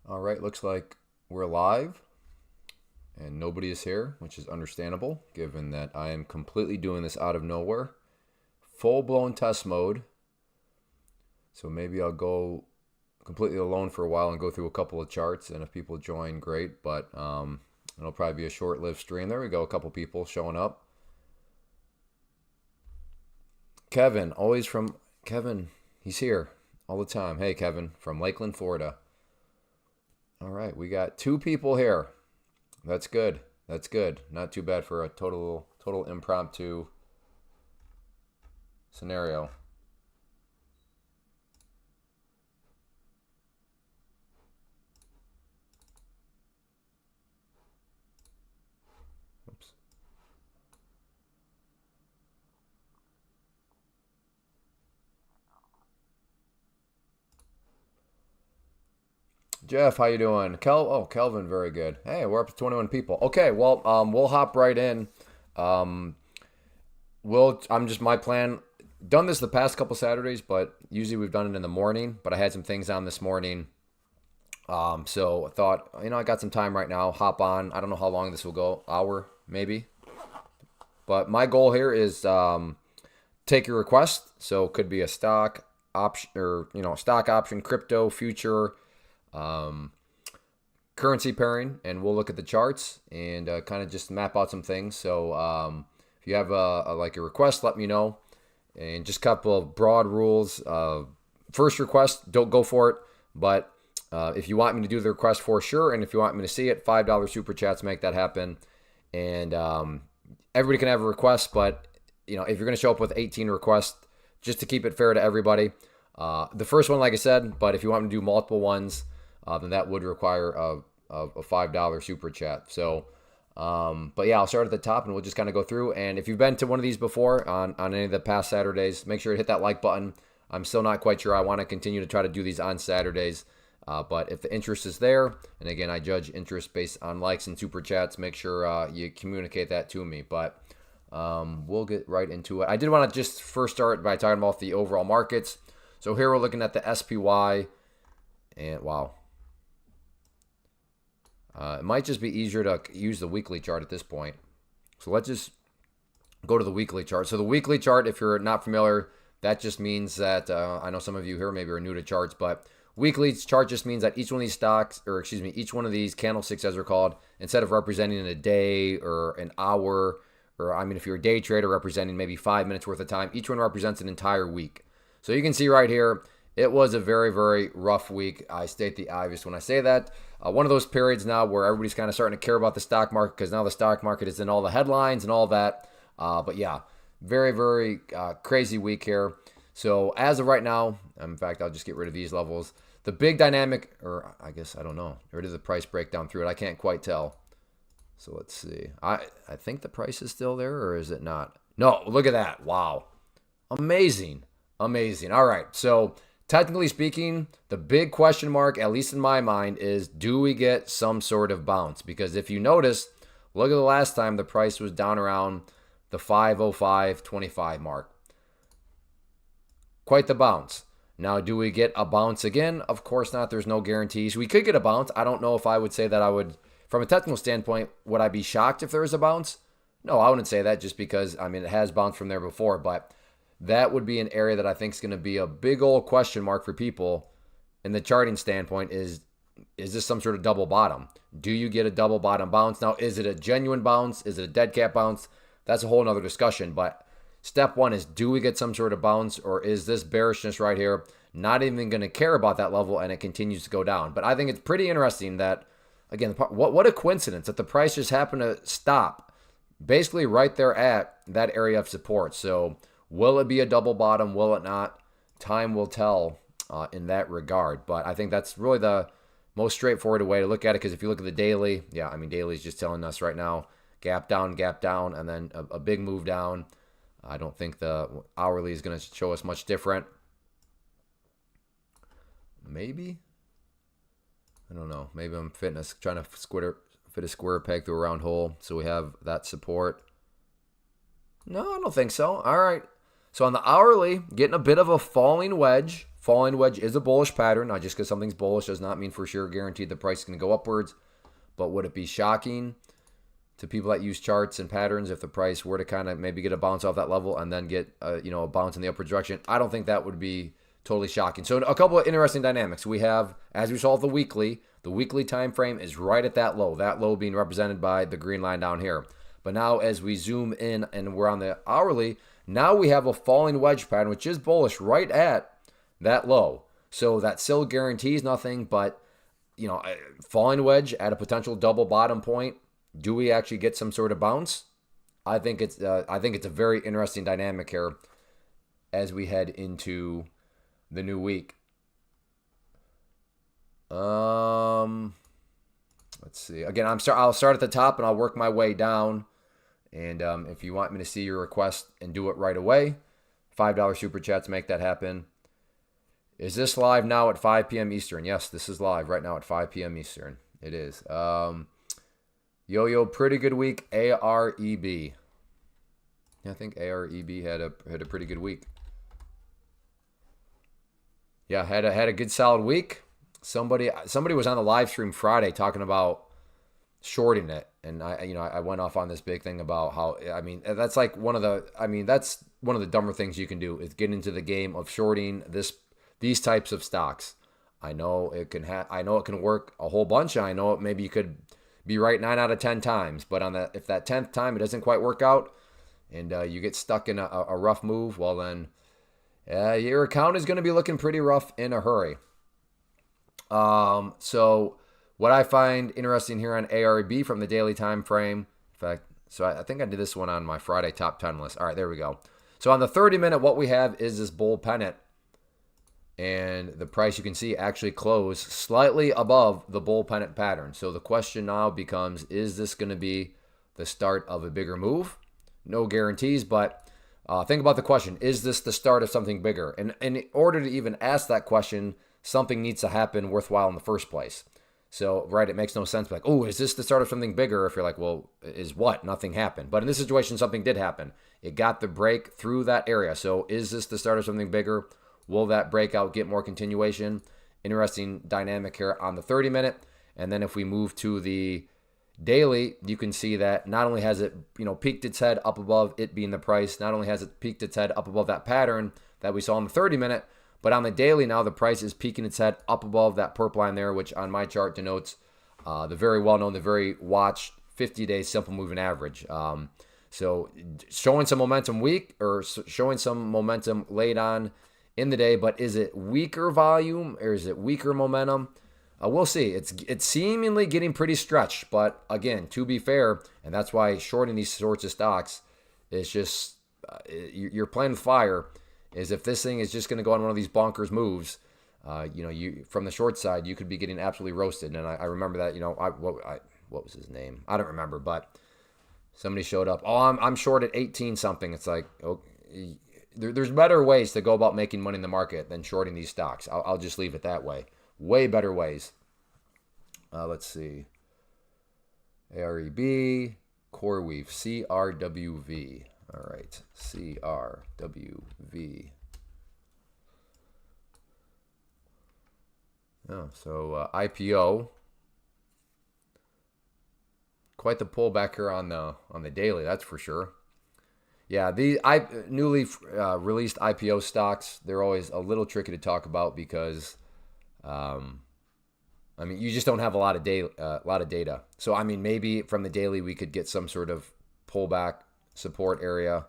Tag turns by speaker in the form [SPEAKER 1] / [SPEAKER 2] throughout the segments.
[SPEAKER 1] All right, looks like we're live and nobody is here, which is understandable given that I am completely doing this out of nowhere. Full-blown test mode. So maybe I'll go completely alone for a while and go through a couple of charts, and if people join, great, but it'll probably be a short-lived stream. There we go, a couple people showing up. Kevin, always from Kevin, he's here all the time. Hey, Kevin, from Lakeland, Florida. All right, we got 2 people here. That's good. That's good. Not too bad for a total impromptu scenario. Oops. Jeff, how you doing? Kelvin, very good. Hey, we're up to 21 people. Okay, well, we'll hop right in. Um, I'm just my plan. Done this the past couple Saturdays, but usually we've done it in the morning. But I had some things on this morning, so I thought, I got some time right now. Hop on. I don't know how long this will go. Hour maybe. But my goal here is take your request. So it could be a stock option or stock option, crypto, future. Currency pairing, and we'll look at the charts and kind of just map out some things. So if you have a request, let me know. And just a couple of broad rules. First request, don't go for it. But if you want me to do the request, for sure, and if you want me to see it, $5 super chats make that happen. And everybody can have a request, but if you're going to show up with 18 requests, just to keep it fair to everybody, the first one, like I said, but if you want me to do multiple ones, then that would require a $5 super chat. So, but yeah, I'll start at the top and we'll just kind of go through. And if you've been to one of these before on any of the past Saturdays, make sure to hit that like button. I'm still not quite sure. I want to continue to try to do these on Saturdays. But if the interest is there, and again, I judge interest based on likes and super chats, make sure you communicate that to me. But we'll get right into it. I did want to just first start by talking about the overall markets. So here we're looking at the SPY, and wow. It might just be easier to use the weekly chart at this point. So let's just go to the weekly chart. So the weekly chart, if you're not familiar, that just means that, I know some of you here maybe are new to charts, but weekly chart just means that each one of these stocks, or excuse me, each one of these candlesticks, as they're called, instead of representing a day or an hour, or if you're a day trader, representing maybe 5 minutes worth of time, each one represents an entire week. So you can see right here, it was a very, very rough week. I state the obvious when I say that. One of those periods now where everybody's kind of starting to care about the stock market because now the stock market is in all the headlines and all that. But yeah, very, very crazy week here. So as of right now, in fact, I'll just get rid of these levels. The big dynamic, or I guess, I don't know. Or is the price breakdown through it? I can't quite tell. So let's see. I think the price is still there, or is it not? No, look at that. Wow. Amazing. Amazing. All right. So technically speaking, the big question mark, at least in my mind, is do we get some sort of bounce? Because if you notice, look at the last time the price was down around the 505.25 mark. Quite the bounce. Now, do we get a bounce again? Of course not. There's no guarantees. We could get a bounce. I don't know if I would say that I would, from a technical standpoint, would I be shocked if there was a bounce? No, I wouldn't say that just because, it has bounced from there before, but that would be an area that I think is going to be a big old question mark for people in the charting standpoint is this some sort of double bottom? Do you get a double bottom bounce? Now, is it a genuine bounce? Is it a dead cat bounce? That's a whole nother discussion. But step one is, do we get some sort of bounce, or is this bearishness right here not even going to care about that level and it continues to go down? But I think it's pretty interesting that, again, what a coincidence that the price just happened to stop basically right there at that area of support. So will it be a double bottom? Will it not? Time will tell in that regard. But I think that's really the most straightforward way to look at it, because if you look at the daily, daily is just telling us right now, gap down, and then a big move down. I don't think the hourly is going to show us much different. Maybe. I don't know. Maybe I'm trying to fit a square peg through a round hole. So we have that support. No, I don't think so. All right. So on the hourly, getting a bit of a falling wedge falling wedge is a bullish pattern. Now, just because something's bullish does not mean for sure guaranteed the price is going to go upwards. But would it be shocking to people that use charts and patterns if the price were to kind of maybe get a bounce off that level and then get a bounce in the upward direction? I don't think that would be totally shocking. So a couple of interesting dynamics. We have, as we saw the weekly time frame is right at that low being represented by the green line down here. But now as we zoom in and we're on the hourly, now we have a falling wedge pattern, which is bullish right at that low. So that still guarantees nothing, but falling wedge at a potential double bottom point. Do we actually get some sort of bounce? I think it's a very interesting dynamic here as we head into the new week. Let's see. Again, I'll start at the top and I'll work my way down. And if you want me to see your request and do it right away, $5 super chat to make that happen. Is this live now at 5 p.m. Eastern? Yes, this is live right now at 5 p.m. Eastern. It is. Yo, pretty good week. AREB. Yeah, I think AREB had a pretty good week. Yeah, had a good solid week. Somebody was on the live stream Friday talking about shorting it, and I went off on this big thing about how that's like that's one of the dumber things you can do is get into the game of shorting these types of stocks. I know it can work a whole bunch. I know maybe you could be right 9 out of 10 times, but if that 10th time it doesn't quite work out and you get stuck in a rough move, well then your account is going to be looking pretty rough in a hurry. So what I find interesting here on ARB from the daily time frame, in fact, so I think I did this one on my Friday top 10 list. All right, there we go. So on the 30-minute, what we have is this bull pennant. And the price you can see actually closed slightly above the bull pennant pattern. So the question now becomes, is this going to be the start of a bigger move? No guarantees, but think about the question. Is this the start of something bigger? And in order to even ask that question, something needs to happen worthwhile in the first place. So, right, it makes no sense. Like, oh, is this the start of something bigger? If you're like, well, is what? Nothing happened. But in this situation, something did happen. It got the break through that area. So is this the start of something bigger? Will that breakout get more continuation? Interesting dynamic here on the 30-minute. And then if we move to the daily, you can see that not only has it, peeked its head up above it being the price, not only has it peeked its head up above that pattern that we saw on the 30-minute, but on the daily now the price is peeking its head up above that purple line there, which on my chart denotes the very well-known, the very watched 50-day simple moving average. So showing some momentum weak or showing some momentum late on in the day, but is it weaker volume or is it weaker momentum? We'll see. It's seemingly getting pretty stretched, but again, to be fair, and that's why shorting these sorts of stocks is just you're playing with fire. Is if this thing is just going to go on one of these bonkers moves, you from the short side, you could be getting absolutely roasted. And I remember that. What was his name? I don't remember, but somebody showed up. Oh, I'm short at 18 something. It's like, okay. There's better ways to go about making money in the market than shorting these stocks. I'll just leave it that way. Way better ways. Let's see. AREB, Coreweave, CRWV. All right, CRWV. Oh, so IPO. Quite the pullback here on the daily, that's for sure. Yeah, the newly released IPO stocks, they're always a little tricky to talk about because, you just don't have a lot of data. So, maybe from the daily we could get some sort of pullback support area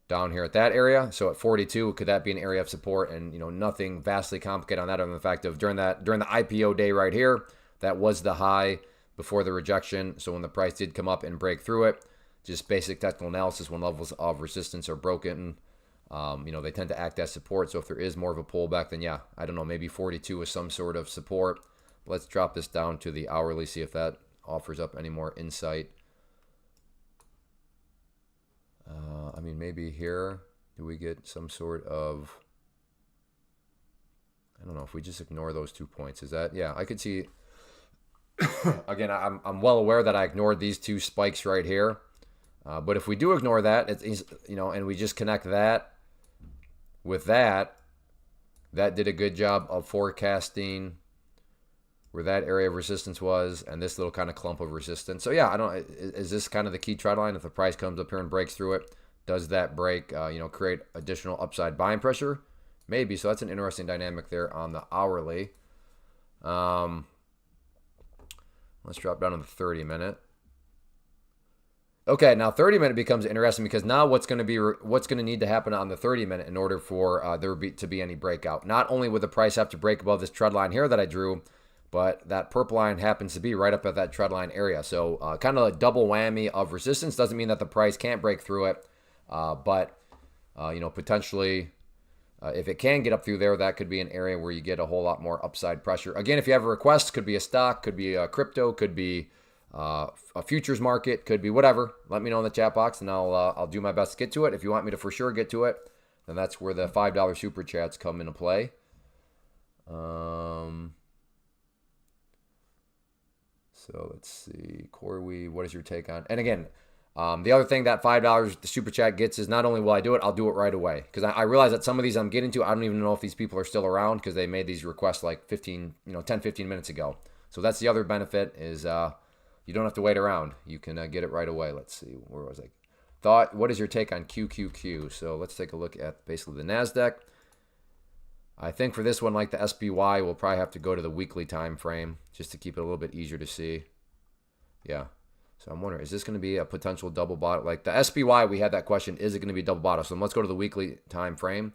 [SPEAKER 1] down here at that area. So at 42, could that be an area of support? And nothing vastly complicated on that, other than the fact of during the IPO day right here, that was the high before the rejection. So when the price did come up and break through it, just basic technical analysis, when levels of resistance are broken, they tend to act as support. So if there is more of a pullback, then yeah, I don't know, maybe 42 is some sort of support. Let's drop this down to the hourly, see if that offers up any more insight. Maybe here, do we get some sort of, I don't know, if we just ignore those 2 points, is that, yeah, I could see, again, I'm well aware that I ignored these two spikes right here. But if we do ignore that, and we just connect that with that, that did a good job of forecasting where that area of resistance was and this little kind of clump of resistance. So yeah, is this kind of the key trend line? If the price comes up here and breaks through it, does that break, create additional upside buying pressure? Maybe. So that's an interesting dynamic there on the hourly. Let's drop down to the 30-minute. Okay, now 30-minute becomes interesting because now what's going to need to happen on the 30-minute in order for there to be any breakout. Not only would the price have to break above this trend line here that I drew, but that purple line happens to be right up at that trend line area. So kind of a double whammy of resistance. Doesn't mean that the price can't break through it, but potentially if it can get up through there, that could be an area where you get a whole lot more upside pressure. Again, if you have a request, could be a stock, could be a crypto, could be a futures market, could be whatever. Let me know in the chat box, and I'll do my best to get to it. If you want me to for sure get to it, then that's where the $5 super chats come into play. So let's see, Coreweave, what is your take on? And again, the other thing that $5 the super chat gets is not only will I do it, I'll do it right away. Because I realize that some of these I'm getting to, I don't even know if these people are still around because they made these requests like 10, 15 minutes ago. So that's the other benefit is you don't have to wait around. You can get it right away. Let's see, where was I? What is your take on QQQ? So let's take a look at basically the NASDAQ. I think for this one, like the SPY, we'll probably have to go to the weekly time frame just to keep it a little bit easier to see. Yeah. So I'm wondering, is this going to be a potential double bottom? Like the SPY, we had that question, is it going to be double bottom? So let's go to the weekly time frame.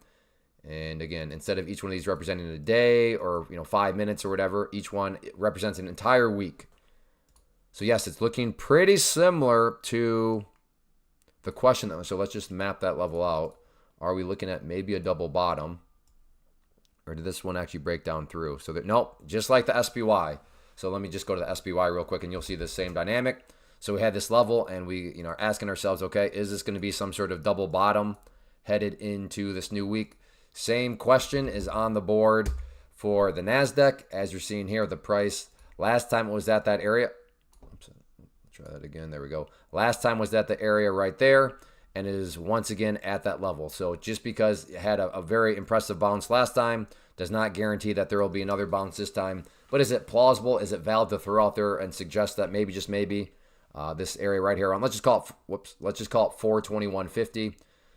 [SPEAKER 1] And again, instead of each one of these representing a day or 5 minutes or whatever, each one represents an entire week. So yes, it's looking pretty similar to the question. So let's just map that level out. Are we looking at maybe a double bottom? Or did this one actually break down through? So that, nope, just like the SPY. So let me just go to the SPY real quick and you'll see the same dynamic. So we had this level and we are asking ourselves, okay, is this going to be some sort of double bottom headed into this new week? Same question is on the board for the NASDAQ. As you're seeing here, the price last time it was at that area. Oops, try that again. There we go. Last time was at the area right there and it is once again at that level. So just because it had a very impressive bounce last time does not guarantee that there will be another bounce this time. But is it plausible? Is it valid to throw out there and suggest that maybe, just maybe, this area right here on, let's just call it 421.50.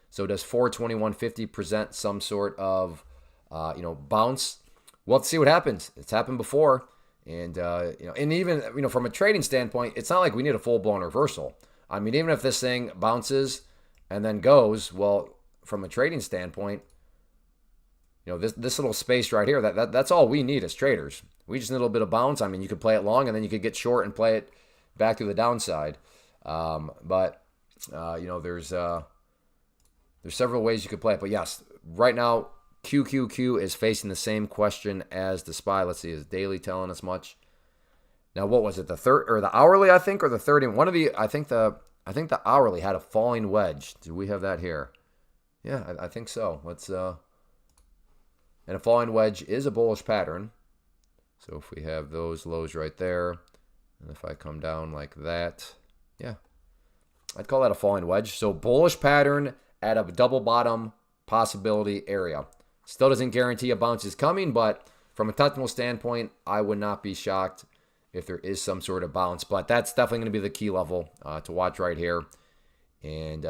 [SPEAKER 1] So does 421.50 present some sort of bounce? We'll have to see what happens. It's happened before, and and even from a trading standpoint, it's not like we need a full-blown reversal. I mean, even if this thing bounces and then goes, well, from a trading standpoint, this little space right here, that's all we need as traders. We just need a little bit of bounce. I mean, you could play it long, and then you could get short and play it back to the downside. But there's several ways you could play it. But yes, right now, QQQ is facing the same question as the SPY. Let's see, is daily telling us much? Now, what was it? The hourly, I think, or the 30? One of the, I think the hourly had a falling wedge. Do we have that here? Yeah, I think so. Let's and a falling wedge is a bullish pattern. So if we have those lows right there, and if I come down like that, yeah, I'd call that a falling wedge. So bullish pattern at a double bottom possibility area. Still doesn't guarantee a bounce is coming, but from a technical standpoint, I would not be shocked if there is some sort of bounce. But that's definitely going to be the key level to watch right here. And,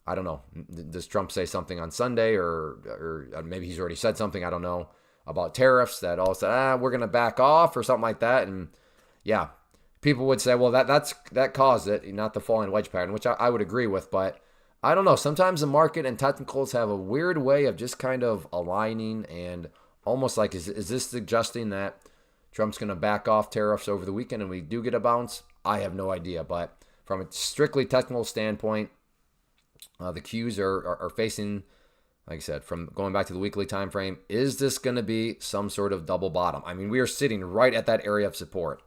[SPEAKER 1] I don't know. Does Trump say something on Sunday or maybe he's already said something, I don't know, about tariffs that all said, we're going to back off or something like that. And yeah, people would say, well, that caused it, not the falling wedge pattern, which I would agree with. But I don't know. Sometimes the market and technicals have a weird way of just kind of aligning and almost like, is this suggesting that Trump's going to back off tariffs over the weekend and we do get a bounce? I have no idea. But from a strictly technical standpoint, the Qs are facing, like I said, from going back to the weekly time frame, is this going to be some sort of double bottom? I mean, we are sitting right at that area of support.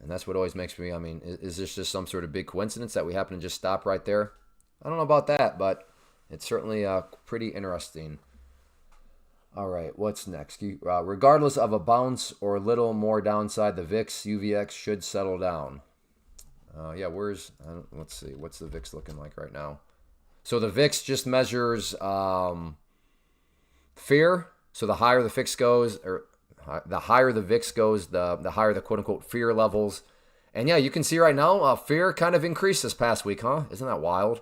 [SPEAKER 1] And that's what always makes me, is this just some sort of big coincidence that we happen to just stop right there? I don't know about that, but it's certainly pretty interesting. All right, what's next? Regardless of a bounce or a little more downside, the VIX, UVX should settle down. Yeah, let's see, what's the VIX looking like right now? So the VIX just measures fear. So the higher the VIX goes, or the higher the VIX goes, the higher the quote-unquote fear levels. And yeah, you can see right now, fear kind of increased this past week, huh? Isn't that wild?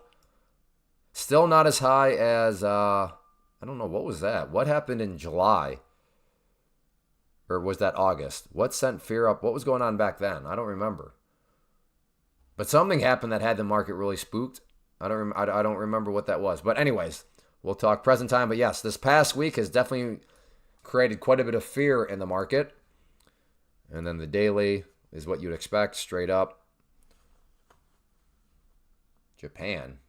[SPEAKER 1] Still not as high as, I don't know, what was that? What happened in July? Or was that August? What sent fear up? What was going on back then? I don't remember. But something happened that had the market really spooked. I don't remember what that was. But anyways, we'll talk present time. But yes, this past week has definitely created quite a bit of fear in the market. And then the daily is what you'd expect, straight up. Japan.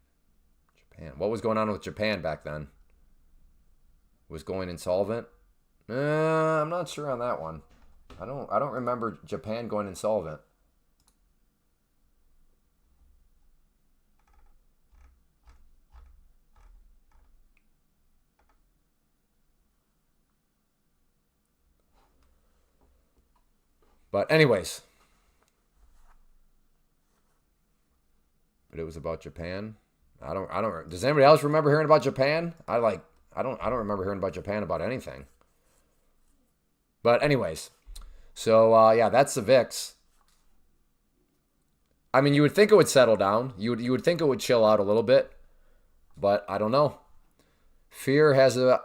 [SPEAKER 1] What was going on with Japan back then? Was going insolvent? I'm not sure on that one. I don't remember Japan going insolvent. But anyways, but it was about Japan. I don't. Does anybody else remember hearing about Japan? I don't remember hearing about Japan about anything. But anyways, so yeah, that's the VIX. I mean, you would think it would settle down. You would think it would chill out a little bit, but I don't know. Fear can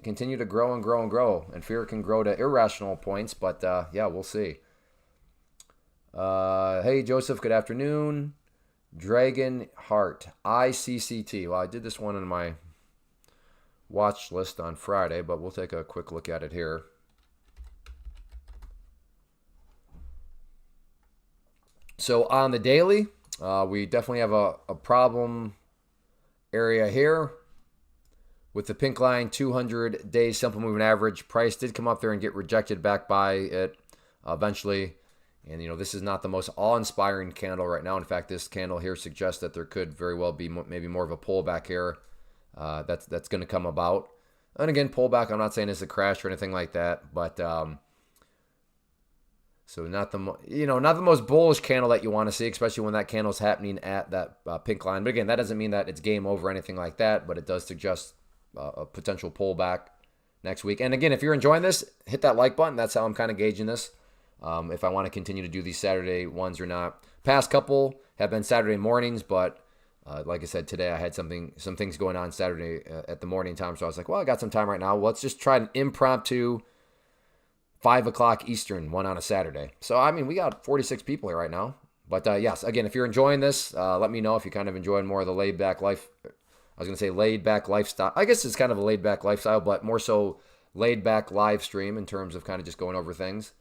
[SPEAKER 1] continue to grow and grow and grow, and fear can grow to irrational points. But yeah, we'll see. Hey Joseph, good afternoon. Dragon Heart, ICCT. Well, I did this one in my watch list on Friday, but we'll take a quick look at it here. So on the daily, we definitely have a problem area here with the pink line, 200-day simple moving average. Price did come up there and get rejected back by it eventually. And, you know, this is not the most awe-inspiring candle right now. In fact, this candle here suggests that there could very well be maybe more of a pullback here that's going to come about. And again, pullback, I'm not saying it's a crash or anything like that, but so not the most bullish candle that you want to see, especially when that candle's happening at that pink line. But again, that doesn't mean that it's game over or anything like that, but it does suggest a potential pullback next week. And again, if you're enjoying this, hit that like button. That's how I'm kind of gauging this. If I want to continue to do these Saturday ones or not. Past couple have been Saturday mornings, but like I said, today I had some things going on Saturday at the morning time. So I was like, well, I got some time right now. Let's just try an impromptu 5 o'clock Eastern one on a Saturday. So, I mean, we got 46 people here right now. But yes, again, if you're enjoying this, let me know if you kind of enjoying more of the laid-back life. I was going to say laid-back lifestyle. I guess it's kind of a laid-back lifestyle, but more so laid-back live stream in terms of kind of just going over things.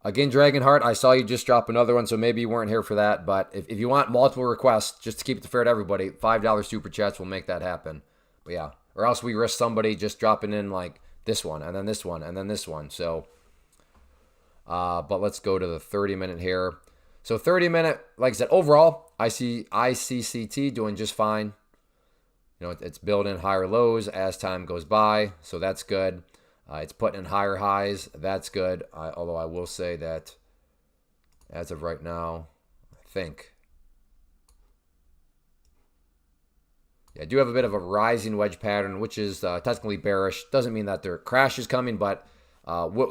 [SPEAKER 1] Again, Dragonheart, I saw you just drop another one, so maybe you weren't here for that. But if you want multiple requests, just to keep it fair to everybody, $5 super chats will make that happen. But yeah, or else we risk somebody just dropping in like this one, and then this one, and then this one. So, but let's go to the 30-minute here. So 30-minute, like I said, overall, I see ICCT doing just fine. You know, it's building higher lows as time goes by, so that's good. It's putting in higher highs. That's good. Although I will say that as of right now, I think, yeah, I do have a bit of a rising wedge pattern, which is technically bearish. Doesn't mean that their crash is coming, but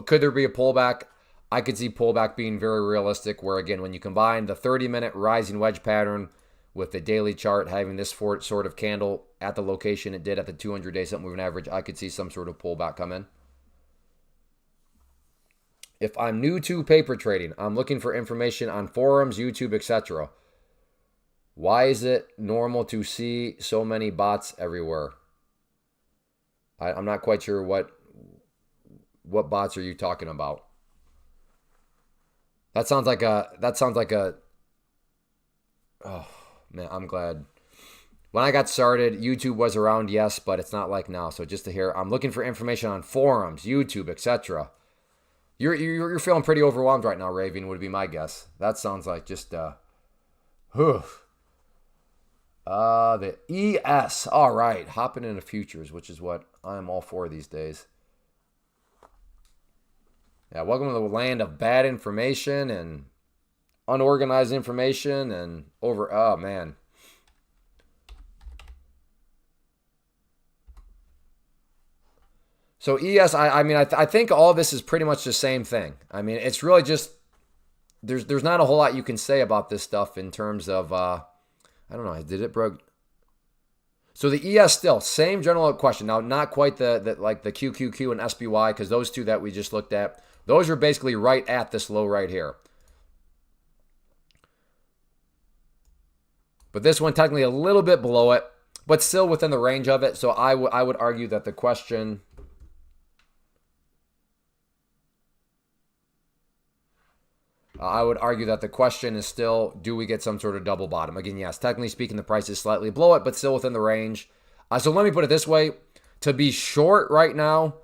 [SPEAKER 1] could there be a pullback? I could see pullback being very realistic, where, again, when you combine the 30-minute rising wedge pattern with the daily chart having this sort of candle at the location it did at the 200-day simple moving average, I could see some sort of pullback come in. If I'm new to paper trading, I'm looking for information on forums, YouTube, etc. Why is it normal to see so many bots everywhere? I'm not quite sure what bots are you talking about. That sounds like a oh man, I'm glad. When I got started, YouTube was around, yes, but it's not like now. So just to hear, I'm looking for information on forums, YouTube, etc. You're feeling pretty overwhelmed right now, Raven, would be my guess. That sounds like just the ES. All right, hopping into futures, which is what I'm all for these days. Yeah, welcome to the land of bad information and unorganized information and oh man. So ES, I mean, I think all this is pretty much the same thing. I mean, it's really just there's not a whole lot you can say about this stuff in terms of I don't know. Did it broke? So the ES still same general question. Now, not quite the like the QQQ and SPY, because those two that we just looked at, those are basically right at this low right here. But this one technically a little bit below it, but still within the range of it. So I would argue that the question. I would argue that the question is still, do we get some sort of double bottom? Again, yes, technically speaking, the price is slightly below it, but still within the range. So let me put it this way. To be short right now,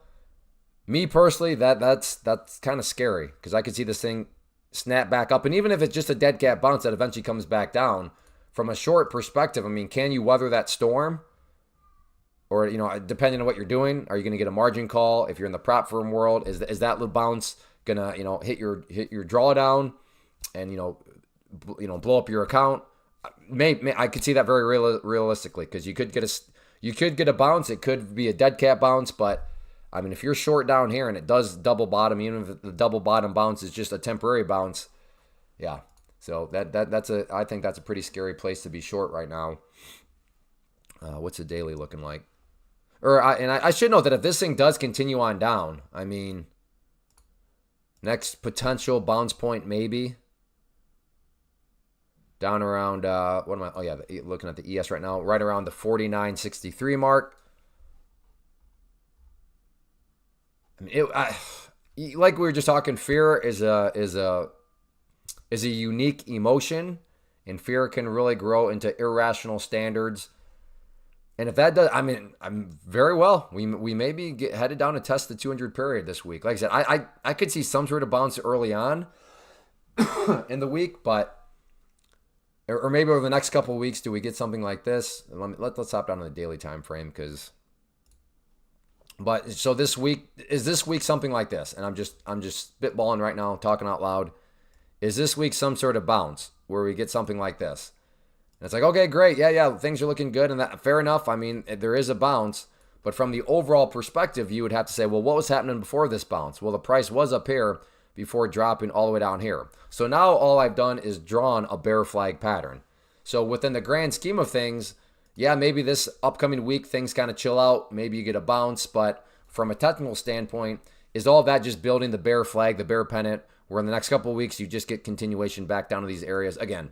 [SPEAKER 1] me personally, that's kind of scary, because I could see this thing snap back up. And even if it's just a dead cat bounce that eventually comes back down, from a short perspective, I mean, can you weather that storm? Or, you know, depending on what you're doing, are you going to get a margin call? If you're in the prop firm world, is that little bounce gonna, you know, hit your drawdown and you know blow up your account? Maybe I could see that very realistically, because you could get a bounce. It could be a dead cat bounce, but I mean, if you're short down here and it does double bottom, even if the double bottom bounce is just a temporary bounce, yeah. So I think that's a pretty scary place to be short right now. What's the daily looking like? I should note that if this thing does continue on down, I mean, next potential bounce point maybe down around what am I? Oh yeah, looking at the ES right now, right around the 49.63 mark. I mean, like we were just talking, fear is a unique emotion, and fear can really grow into irrational standards. And if that does, I mean, I'm very well. We may be headed down to test the 200 period this week. Like I said, I could see some sort of bounce early on in the week, but or maybe over the next couple of weeks, do we get something like this? Let's hop down to the daily time frame, because. But so this week, is this week something like this? And I'm just spitballing right now, talking out loud. Is this week some sort of bounce where we get something like this? And it's like, okay, great. Yeah, things are looking good. And that, fair enough. I mean, there is a bounce. But from the overall perspective, you would have to say, well, what was happening before this bounce? Well, the price was up here before dropping all the way down here. So now all I've done is drawn a bear flag pattern. So within the grand scheme of things, yeah, maybe this upcoming week things kind of chill out. Maybe you get a bounce. But from a technical standpoint, is all that just building the bear flag, the bear pennant, where in the next couple of weeks you just get continuation back down to these areas? Again,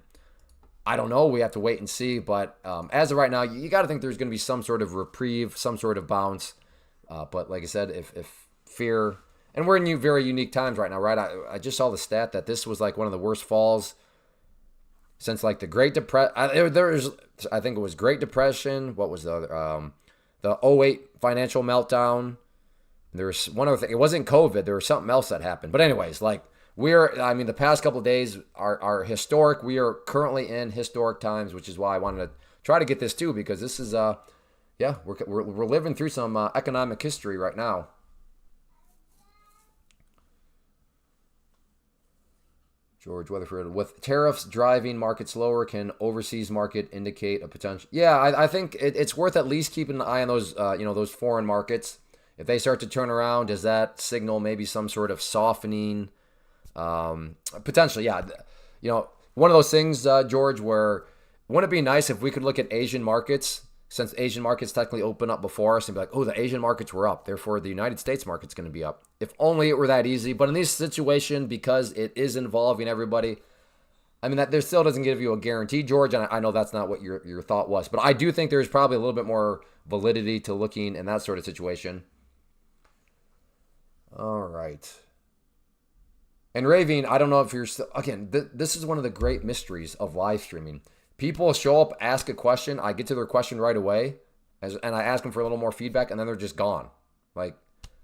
[SPEAKER 1] I don't know. We have to wait and see. But as of right now, you got to think there's going to be some sort of reprieve, some sort of bounce. But like I said, if fear, and we're in very unique times right now, right? I just saw the stat that this was like one of the worst falls since like the Great Depression. I think it was Great Depression. What was the other? The '08 financial meltdown. There's one other thing. It wasn't COVID. There was something else that happened. But anyways, like the past couple of days are historic. We are currently in historic times, which is why I wanted to try to get this too, because this is, we're living through some economic history right now. George Weatherford, with tariffs driving markets lower, can overseas market indicate a potential? Yeah, I think it's worth at least keeping an eye on those, those foreign markets. If they start to turn around, does that signal maybe some sort of softening? Potentially, yeah. One of those things, George, where wouldn't it be nice if we could look at Asian markets, since Asian markets technically open up before us, and be like, oh, the Asian markets were up, therefore the United States market's going to be up. If only it were that easy. But in this situation, because it is involving everybody, I mean, that there still doesn't give you a guarantee, George, and I know that's not what your thought was. But I do think there's probably a little bit more validity to looking in that sort of situation. All right. And Ravine, I don't know if you're still, again, this is one of the great mysteries of live streaming. People show up, ask a question, I get to their question right away, and I ask them for a little more feedback, and then they're just gone. Like,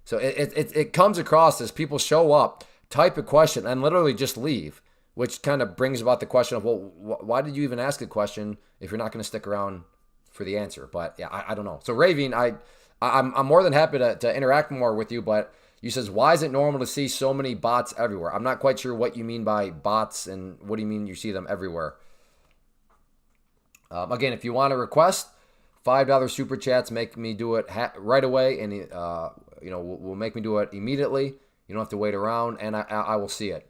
[SPEAKER 1] so it comes across as people show up, type a question, and literally just leave, which kind of brings about the question of, well, why did you even ask a question if you're not going to stick around for the answer? But yeah, I don't know. So Ravine, I'm more than happy to interact more with you, but you says, why is it normal to see so many bots everywhere? I'm not quite sure what you mean by bots, and what do you mean you see them everywhere? Again, if you want to request $5 super chats, make me do it right away. And will make me do it immediately. You don't have to wait around, and I will see it.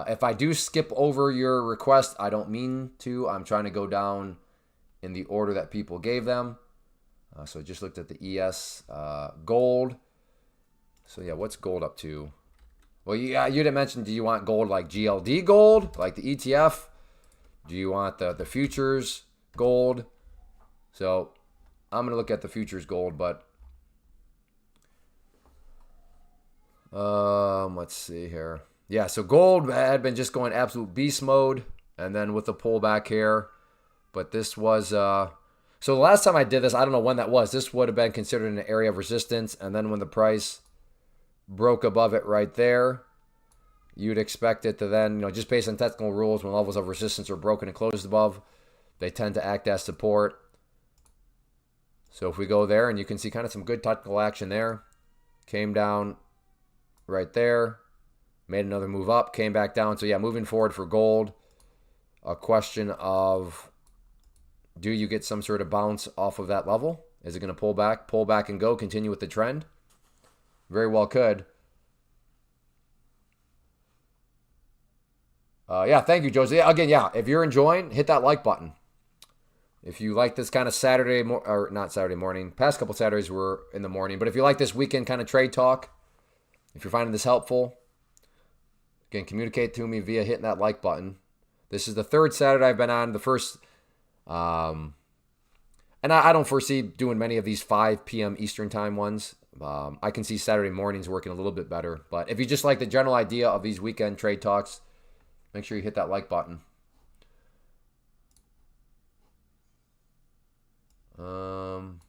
[SPEAKER 1] If I do skip over your request, I don't mean to. I'm trying to go down in the order that people gave them. So just looked at the ES gold. So yeah, what's gold up to? Well, you didn't mention, do you want gold like GLD gold, like the ETF? Do you want the futures gold? So I'm going to look at the futures gold, but let's see here. Yeah, so gold had been just going absolute beast mode, and then with the pullback here. But this was, so the last time I did this, I don't know when that was. This would have been considered an area of resistance, and then when the price broke above it right there, you'd expect it to then, just based on technical rules, when levels of resistance are broken and closed above, they tend to act as support. So if we go there, and you can see kind of some good technical action there, came down right there, made another move up, came back down. So yeah, moving forward for gold, a question of, do you get some sort of bounce off of that level? Is it going to pull back and go, continue with the trend? Very well could. Yeah, thank you, Josie. Again, yeah, if you're enjoying, hit that like button. If you like this kind of Saturday, or not Saturday morning, past couple Saturdays were in the morning, but if you like this weekend kind of trade talk, if you're finding this helpful, again, communicate to me via hitting that like button. This is the third Saturday I've been on. The first, and I don't foresee doing many of these 5 p.m. Eastern time ones. I can see Saturday mornings working a little bit better. But if you just like the general idea of these weekend trade talks, make sure you hit that like button. And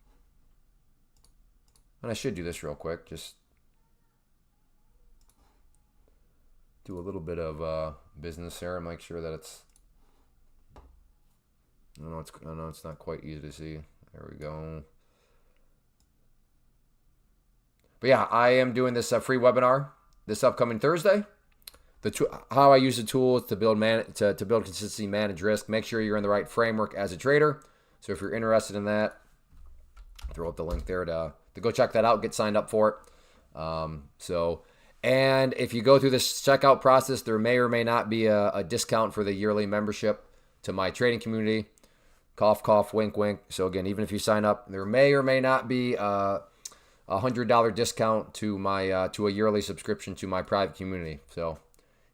[SPEAKER 1] I should do this real quick. Just do a little bit of business here and make sure that it's. I know it's not quite easy to see. There we go. But yeah, I am doing this free webinar this upcoming Thursday. How I use the tools to build to build consistency, manage risk. Make sure you're in the right framework as a trader. So if you're interested in that, throw up the link there to go check that out. Get signed up for it. And if you go through this checkout process, there may or may not be a discount for the yearly membership to my trading community. Cough, cough, wink, wink. So again, even if you sign up, there may or may not be a $100 discount to my to a yearly subscription to my private community. So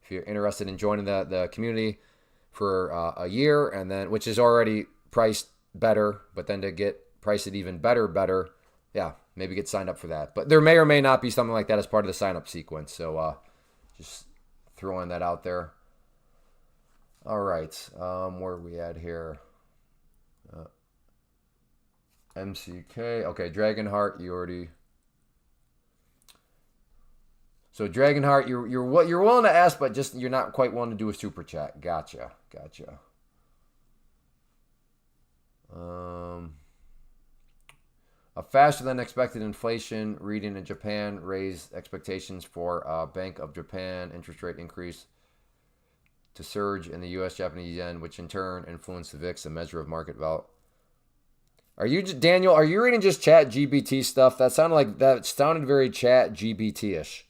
[SPEAKER 1] if you're interested in joining the community for a year, and then which is already priced better, but then to get priced it even better, yeah, maybe get signed up for that. But there may or may not be something like that as part of the sign up sequence. So just throwing that out there. All right, where are we at here? MCK. Okay, Dragonheart, you already. So Dragonheart, you're willing to ask, but just you're not quite willing to do a super chat. Gotcha. A faster than expected inflation reading in Japan raised expectations for Bank of Japan interest rate increase to surge in the U.S. Japanese yen, which in turn influenced the VIX, a measure of market value. Daniel? Are you reading just Chat GPT stuff? That sounded very Chat GPT-ish.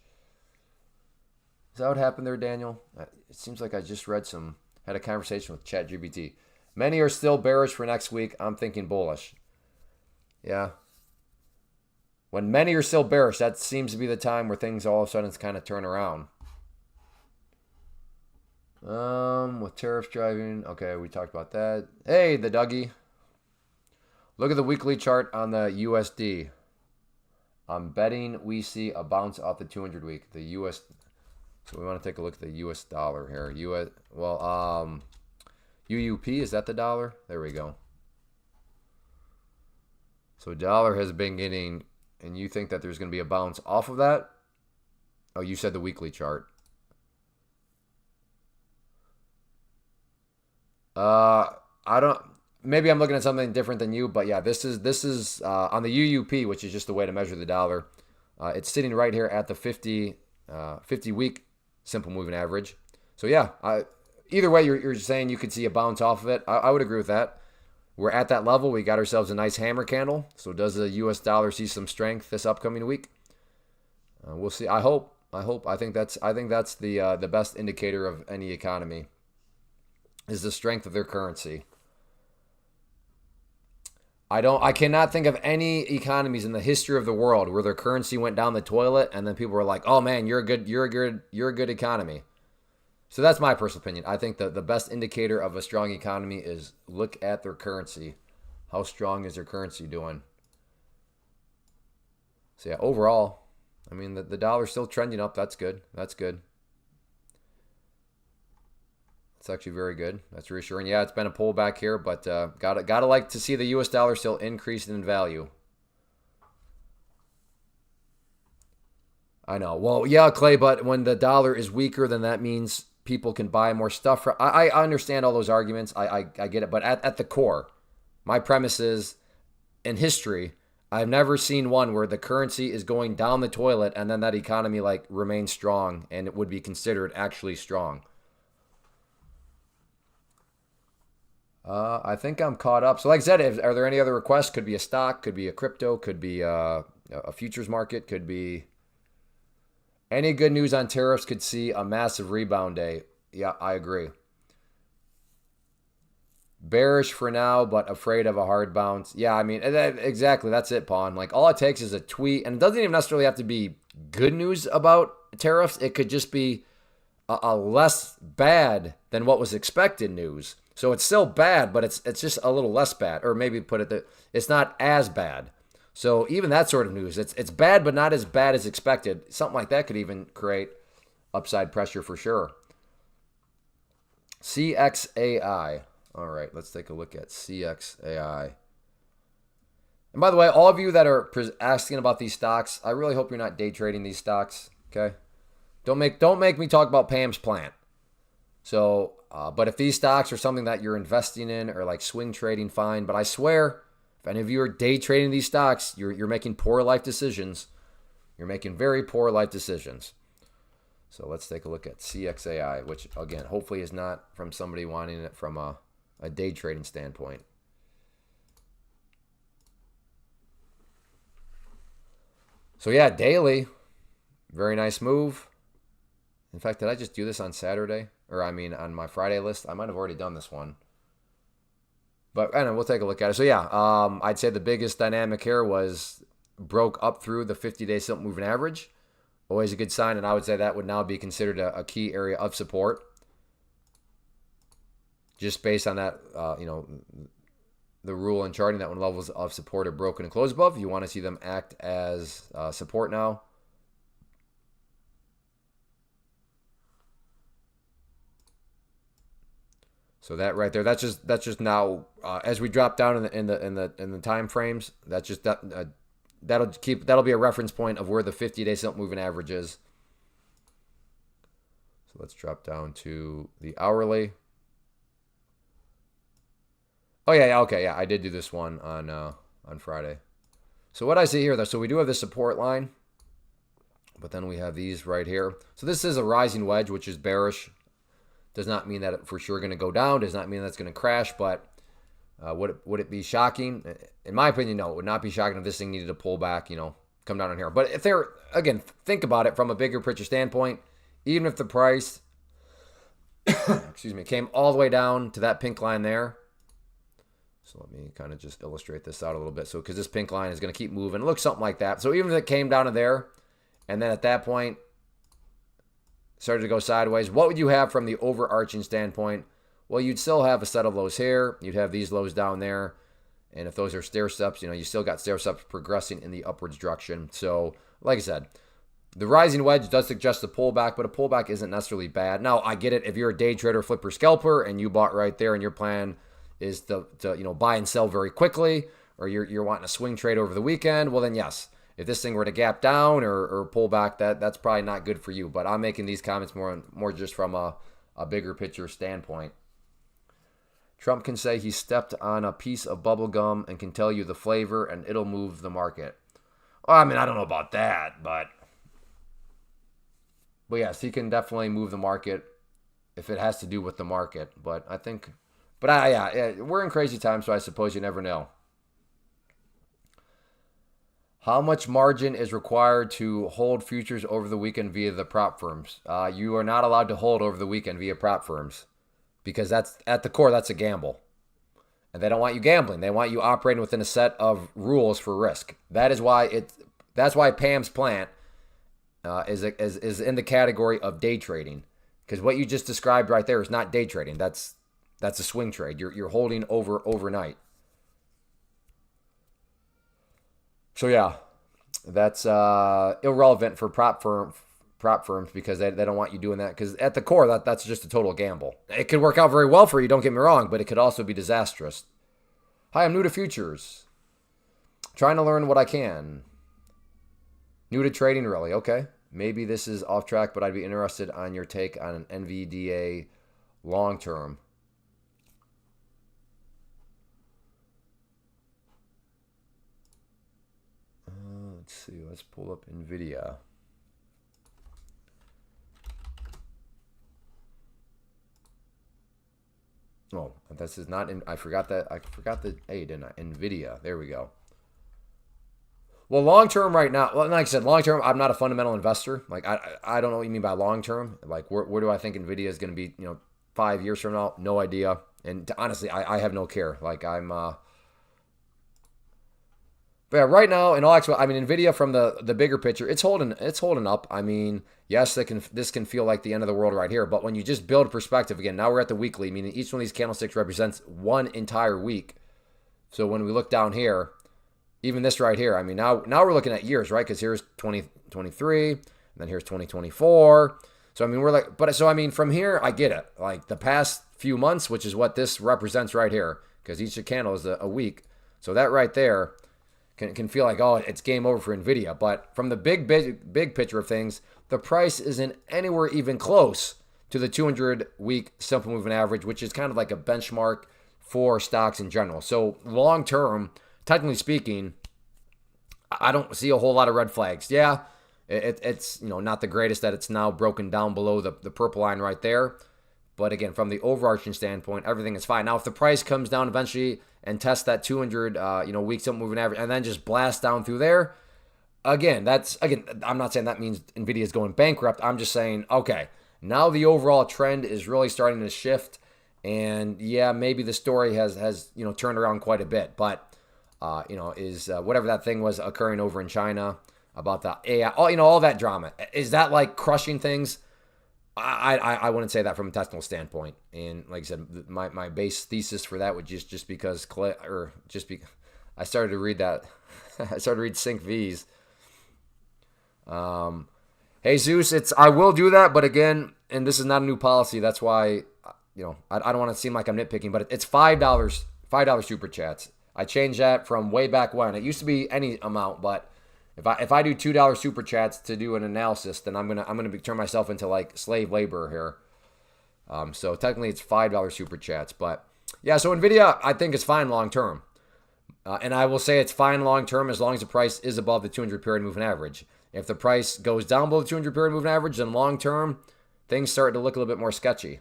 [SPEAKER 1] Is that what happened there, Daniel? It seems like I just had a conversation with Chat GPT. Many are still bearish for next week. I'm thinking bullish. Yeah. When many are still bearish, that seems to be the time where things all of a sudden kind of turn around. With tariffs driving. Okay, we talked about that. Hey, the Dougie. Look at the weekly chart on the USD. I'm betting we see a bounce off the 200 week. The US. So we want to take a look at the US dollar here. UUP, is that the dollar? There we go. So dollar has been getting, and you think that there's going to be a bounce off of that? Oh, you said the weekly chart. I don't. Maybe I'm looking at something different than you, but yeah, this is on the UUP, which is just a way to measure the dollar. It's sitting right here at the 50 week simple moving average. So yeah, either way, you're saying you could see a bounce off of it. I would agree with that. We're at that level. We got ourselves a nice hammer candle. So does the US dollar see some strength this upcoming week? We'll see. I hope. I think that's the best indicator of any economy is the strength of their currency. I cannot think of any economies in the history of the world where their currency went down the toilet and then people were like, "Oh man, you're a good economy." So that's my personal opinion. I think the best indicator of a strong economy is look at their currency. How strong is their currency doing? So yeah, overall, I mean the dollar's still trending up. That's good. That's good. It's actually very good. That's reassuring. Yeah, it's been a pullback here, but gotta like to see the U.S. dollar still increasing in value. I know. Well, yeah, Clay, but when the dollar is weaker, then that means people can buy more stuff. I understand all those arguments. I get it. But at the core, my premise is in history, I've never seen one where the currency is going down the toilet and then that economy like remains strong and it would be considered actually strong. I think I'm caught up. So like I said, are there any other requests? Could be a stock, could be a crypto, could be a futures market, could be any good news on tariffs could see a massive rebound day. Yeah, I agree. Bearish for now, but afraid of a hard bounce. Yeah, I mean, exactly. That's it, Pawn. Like all it takes is a tweet, and it doesn't even necessarily have to be good news about tariffs. It could just be a less bad than what was expected news. So it's still bad, but it's just a little less bad, or maybe put it that it's not as bad. So even that sort of news, it's bad, but not as bad as expected. Something like that could even create upside pressure for sure. CXAI. All right, let's take a look at CXAI. And by the way, all of you that are asking about these stocks, I really hope you're not day trading these stocks. Okay, don't make me talk about Pam's plant. So, but if these stocks are something that you're investing in or like swing trading, fine. But I swear, if any of you are day trading these stocks, you're making poor life decisions. You're making very poor life decisions. So let's take a look at CXAI, which again, hopefully is not from somebody wanting it from a day trading standpoint. So yeah, daily, very nice move. In fact, did I just do this on Saturday? Or I mean, on my Friday list? I might have already done this one. But I don't know, we'll take a look at it. So yeah, I'd say the biggest dynamic here was broke up through the 50-day simple moving average. Always a good sign, and I would say that would now be considered a key area of support. Just based on that, the rule in charting that when levels of support are broken and closed above, you want to see them act as support now. So that right there, that's just now as we drop down in the time frames. That's just that'll be a reference point of where the 50-day simple moving average is. So let's drop down to the hourly. Oh yeah, okay, yeah, I did do this one on Friday. So what I see here, though, so we do have the support line, but then we have these right here. So this is a rising wedge, which is bearish. Does not mean that it's for sure going to go down. Does not mean that's going to crash. But would it be shocking? In my opinion, no. It would not be shocking if this thing needed to pull back, come down on here. But if they're, again, think about it from a bigger picture standpoint. Even if the price, came all the way down to that pink line there. So let me kind of just illustrate this out a little bit. So because this pink line is going to keep moving. It looks something like that. So even if it came down to there, and then at that point, started to go sideways, what would you have from the overarching standpoint? Well, you'd still have a set of lows here. You'd have these lows down there. And if those are stair steps, you still got stair steps progressing in the upwards direction. So, like I said, the rising wedge does suggest a pullback, but a pullback isn't necessarily bad. Now, I get it. If you're a day trader, flipper, scalper, and you bought right there and your plan is to buy and sell very quickly, or you're wanting a swing trade over the weekend, well then yes. If this thing were to gap down or pull back, that's probably not good for you. But I'm making these comments more just from a bigger picture standpoint. Trump can say he stepped on a piece of bubble gum and can tell you the flavor, and it'll move the market. Well, I mean, I don't know about that, but yes, he can definitely move the market if it has to do with the market. But I think, we're in crazy times, so I suppose you never know. How much margin is required to hold futures over the weekend via the prop firms? You are not allowed to hold over the weekend via prop firms because that's at the core, that's a gamble. And they don't want you gambling. They want you operating within a set of rules for risk. That's why Pam's plant is in the category of day trading. Because what you just described right there is not day trading. That's a swing trade. You're holding overnight. So yeah, that's irrelevant for prop firms because they don't want you doing that. Because at the core, that's just a total gamble. It could work out very well for you, don't get me wrong, but it could also be disastrous. Hi, I'm new to futures. Trying to learn what I can. New to trading, really. Okay. Maybe this is off track, but I'd be interested on your take on an Nvidia long term. Let's see. Let's pull up Nvidia. Oh, this is not in. I forgot the A, didn't I? Nvidia. There we go. Well, long term right now. Well, like I said, long term. I'm not a fundamental investor. Like I don't know what you mean by long term. Like where do I think Nvidia is going to be? 5 years from now? No idea. And honestly, I have no care. Like I'm. But yeah, right now, in all actuality, I mean, Nvidia from the bigger picture, it's holding up. I mean, yes, this can feel like the end of the world right here, but when you just build perspective again, now we're at the weekly, meaning each one of these candlesticks represents one entire week. So when we look down here, even this right here, I mean, now we're looking at years, right? Because here's 2023, and then here's 2024. So I mean, from here, I get it. Like the past few months, which is what this represents right here, because each candle is a week. So that right there can feel like, oh, it's game over for Nvidia. But from the big picture of things, the price isn't anywhere even close to the 200-week simple moving average, which is kind of like a benchmark for stocks in general. So long term, technically speaking, I don't see a whole lot of red flags. Yeah, it's not the greatest that it's now broken down below the purple line right there. But again, from the overarching standpoint, everything is fine. Now, if the price comes down eventually and tests that 200 week simple moving average and then just blast down through there, again, I'm not saying that means Nvidia is going bankrupt. I'm just saying, okay, now the overall trend is really starting to shift. And yeah, maybe the story has turned around quite a bit. But is whatever that thing was occurring over in China about the AI, all that drama, is that like crushing things? I wouldn't say that from a technical standpoint. And like I said, my base thesis for that would just because I started to read that. I started to read Sync V's. Hey Zeus, I will do that, but again, and this is not a new policy. That's why I don't want to seem like I'm nitpicking, but it's $5 super chats. I changed that from way back when. It used to be any amount, but if I do $2 super chats to do an analysis, then I'm gonna turn myself into like slave labor here. So technically it's $5 super chats, but yeah. So Nvidia, I think is fine long term, and I will say it's fine long term as long as the price is above the 200 period moving average. If the price goes down below the 200 period moving average, then long term things start to look a little bit more sketchy.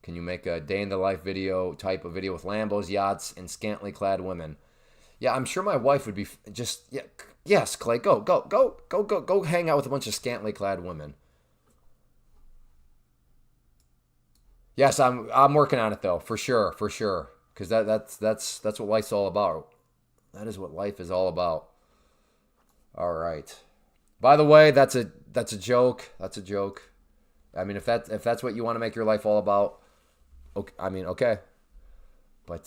[SPEAKER 1] Can you make a day in the life type of video with Lambos, yachts, and scantily clad women? Yeah, I'm sure my wife would be yes, Clay, go hang out with a bunch of scantily clad women. Yes, I'm working on it though, for sure, because that's what life's all about. That is what life is all about. All right. By the way, that's a joke. That's a joke. I mean, if that's what you want to make your life all about. Okay, I mean, okay, but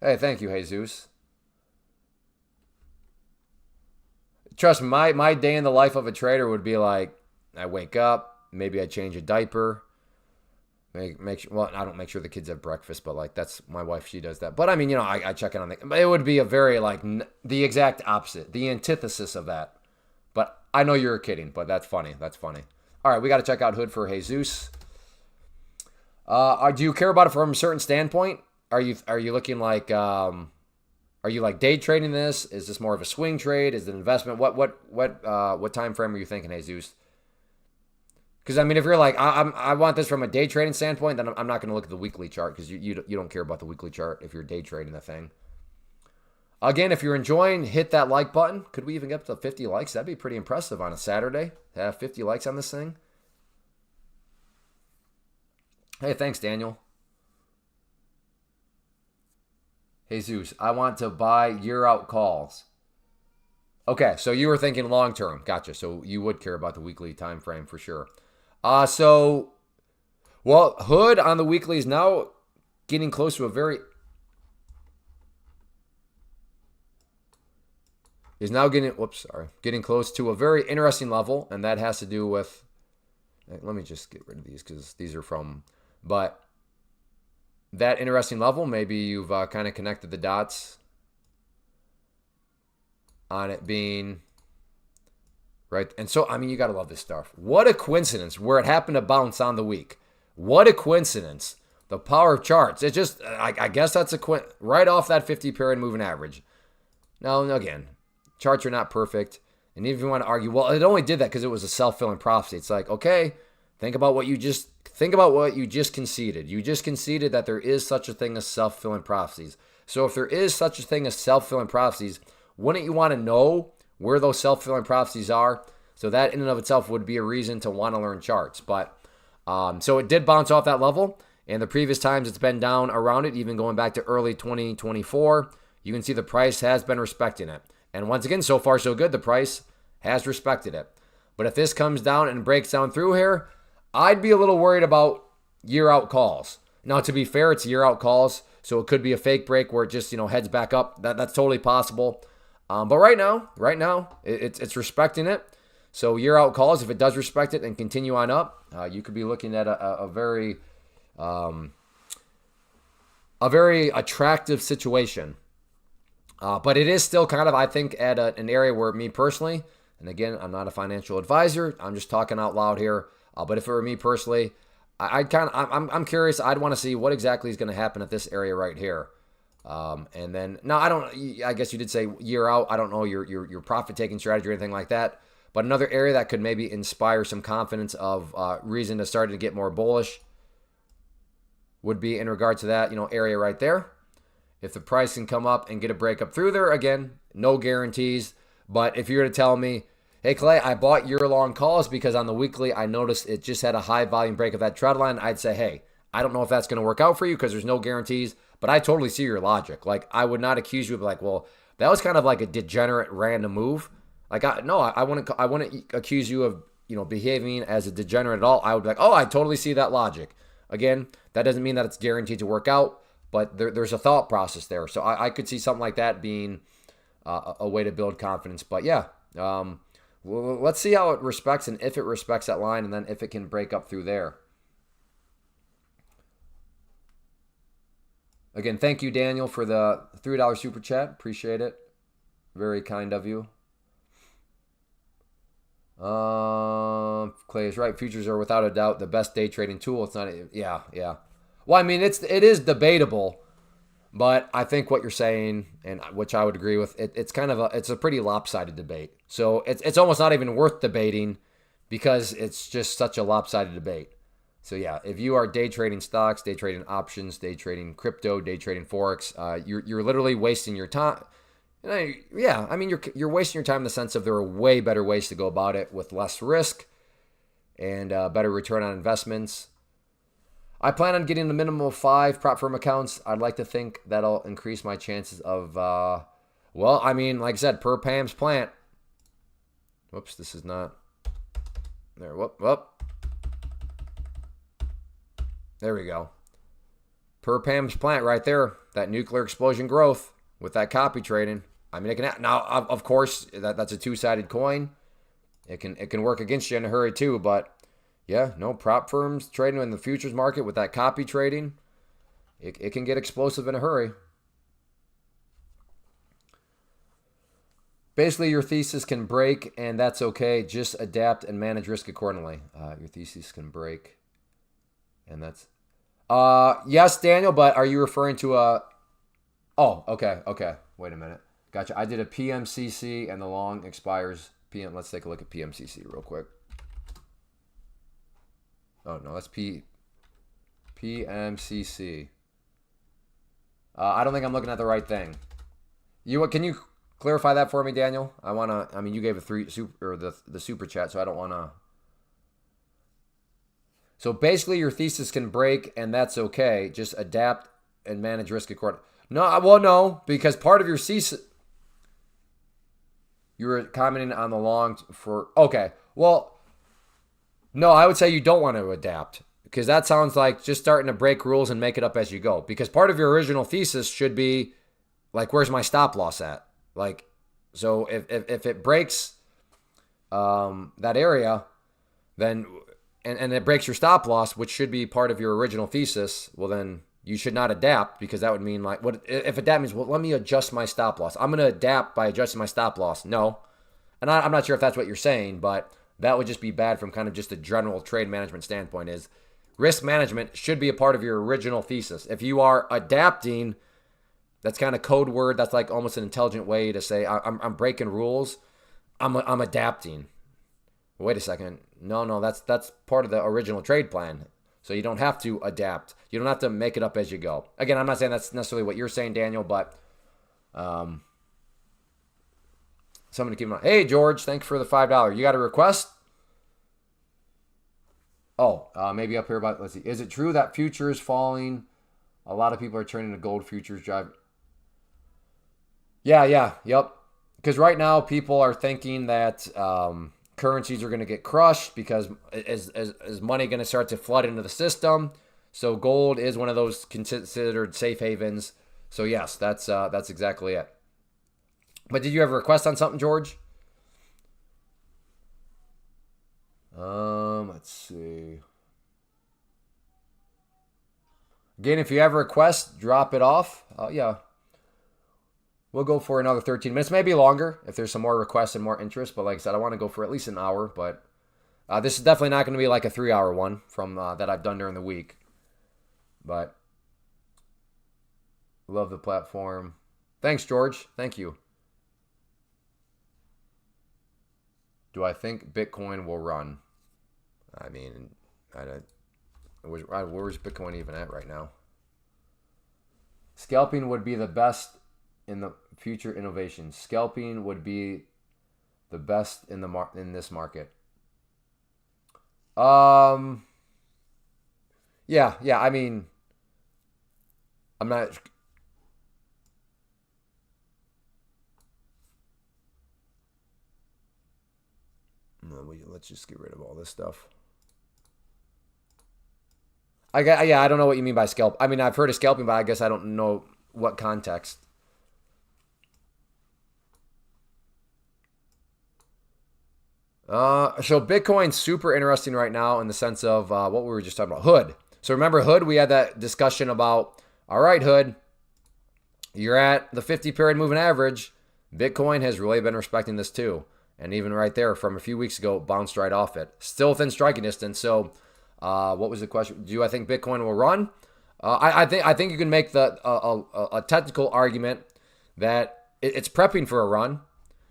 [SPEAKER 1] hey, thank you, Jesus. Trust me, my day in the life of a trader would be like, I wake up, maybe I change a diaper, make sure. Well, I don't make sure the kids have breakfast, but like that's my wife, she does that. But I mean, I check in on but it would be a very like the exact opposite, the antithesis of that. But I know you're kidding, but that's funny. That's funny. All right, we got to check out Hood for Jesus. Do you care about it from a certain standpoint? Are you looking like Are you like day trading this? Is this more of a swing trade? Is it an investment? What time frame are you thinking, Jesus? Because I mean, if you're like, I want this from a day trading standpoint, then I'm not going to look at the weekly chart because you don't care about the weekly chart if you're day trading the thing. Again, if you're enjoying, hit that like button. Could we even get up to 50 likes? That'd be pretty impressive on a Saturday to have 50 likes on this thing. Hey, thanks, Daniel. Jesus, I want to buy year-out calls. Okay, so you were thinking long-term. Gotcha. So you would care about the weekly time frame for sure. Well, Hood on the weekly is now getting close to a very... getting close to a very interesting level, and that has to do with... Let me just get rid of these because these are from... But that interesting level, maybe you've kind of connected the dots on it being... Right? And so, I mean, you got to love this stuff. What a coincidence where it happened to bounce on the week. What a coincidence. The power of charts. It just, I guess that's right off that 50 period moving average. Now, again, charts are not perfect. And even if you want to argue, well, it only did that because it was a self-fulfilling prophecy. It's like, okay, think about what you just conceded. You just conceded that there is such a thing as self-fulfilling prophecies. So if there is such a thing as self-fulfilling prophecies, wouldn't you want to know where those self-fulfilling prophecies are? So that in and of itself would be a reason to want to learn charts. But so it did bounce off that level. And the previous times it's been down around it, even going back to early 2024, you can see the price has been respecting it. And once again, so far so good, the price has respected it. But if this comes down and breaks down through here, I'd be a little worried about year-out calls. Now, to be fair, it's year-out calls, so it could be a fake break where it just heads back up. That's totally possible. But right now, it's respecting it. So year-out calls, if it does respect it and continue on up, you could be looking at a very attractive situation. But it is still kind of, I think, at an area where me personally, and again, I'm not a financial advisor, I'm just talking out loud here. But if it were me personally, I'm curious. I'd want to see what exactly is going to happen at this area right here. And then, now I guess you did say year out. I don't know your profit taking strategy or anything like that. But another area that could maybe inspire some confidence of reason to start to get more bullish would be in regard to that, area right there. If the price can come up and get a break up through there, again, no guarantees. But if you're to tell me, hey, Clay, I bought year-long calls because on the weekly I noticed it just had a high volume break of that trend line, I'd say, hey, I don't know if that's going to work out for you because there's no guarantees, but I totally see your logic. Like, I would not accuse you of like, well, that was kind of like a degenerate random move. Like, I wouldn't accuse you of, behaving as a degenerate at all. I would be like, oh, I totally see that logic. Again, that doesn't mean that it's guaranteed to work out, but there's a thought process there. So I could see something like that being a way to build confidence. But yeah, well, let's see how it respects and if it respects that line and then if it can break up through there. Again, thank you, Daniel, for the $3 super chat. Appreciate it. Very kind of you. Clay is right. Futures are without a doubt the best day trading tool. It's not. Yeah. Well, I mean, it is debatable, but I think what you're saying, and which I would agree with, it's kind of it's a pretty lopsided debate. So it's almost not even worth debating because it's just such a lopsided debate. So yeah, if you are day trading stocks, day trading options, day trading crypto, day trading forex, you're literally wasting your time. Yeah, I mean, you're wasting your time in the sense of there are way better ways to go about it with less risk and better return on investments. I plan on getting the minimum of 5 prop firm accounts. I'd like to think that'll increase my chances of, well, I mean, like I said, per Pam's plant. Whoops, this is not. There, whoop. There we go. Per Pam's plant right there, that nuclear explosion growth with that copy trading. I mean, it can now, of course, that's a two-sided coin. It can work against you in a hurry too, but yeah, no, prop firms trading in the futures market with that copy trading, it can get explosive in a hurry. Basically, your thesis can break, and that's okay. Just adapt and manage risk accordingly. Your thesis can break, and that's... yes, Daniel, but are you referring to a... Oh, okay. Wait a minute. Gotcha. I did a PMCC and the long expires PM. Let's take a look at PMCC real quick. Oh, no, that's PMCC. I don't think I'm looking at the right thing. Can you clarify that for me, Daniel? I mean, you gave the super chat, so I don't want to. So basically, your thesis can break, and that's okay. Just adapt and manage risk accordingly. No, well, no, because part of your thesis, you were commenting on the long for. Okay, well, no, I would say you don't want to adapt. Because that sounds like just starting to break rules and make it up as you go. Because part of your original thesis should be, like, where's my stop loss at? Like, so if it breaks that area, then, and it breaks your stop loss, which should be part of your original thesis, well, then you should not adapt, because that would mean, like, what if adapt means, well, let me adjust my stop loss. I'm going to adapt by adjusting my stop loss. No. And I'm not sure if that's what you're saying, but that would just be bad from kind of just a general trade management standpoint is, risk management should be a part of your original thesis. If you are adapting, that's kind of code word. That's like almost an intelligent way to say I'm breaking rules. I'm adapting. Wait a second. No, that's part of the original trade plan. So you don't have to adapt. You don't have to make it up as you go. Again, I'm not saying that's necessarily what you're saying, Daniel, but something to keep in mind. Hey, George, thanks for the $5. You got a request? Oh, maybe up here about, let's see. Is it true that futures falling? A lot of people are turning to gold futures drive. Yeah, yep. Because right now people are thinking that currencies are going to get crushed because is money going to start to flood into the system? So gold is one of those considered safe havens. So yes, that's exactly it. But did you have a request on something, George? Let's see. Again, if you have a request, drop it off. Yeah. We'll go for another 13 minutes, maybe longer if there's some more requests and more interest. But like I said, I want to go for at least an hour. But this is definitely not going to be like a 3-hour one from that I've done during the week. But love the platform. Thanks, George. Thank you. Do I think Bitcoin will run? I mean, where's Bitcoin even at right now? Scalping would be the best in the future innovations. Scalping would be the best in this market. Yeah. I mean, I'm not. Let's just get rid of all this stuff. I don't know what you mean by scalp. I mean, I've heard of scalping, but I guess I don't know what context. So Bitcoin's super interesting right now in the sense of what we were just talking about, Hood. So remember Hood, we had that discussion about, all right, Hood, you're at the 50-period moving average. Bitcoin has really been respecting this too. And even right there from a few weeks ago, bounced right off it. Still within striking distance. So what was the question? Do I think Bitcoin will run? I think you can make a technical argument that it's prepping for a run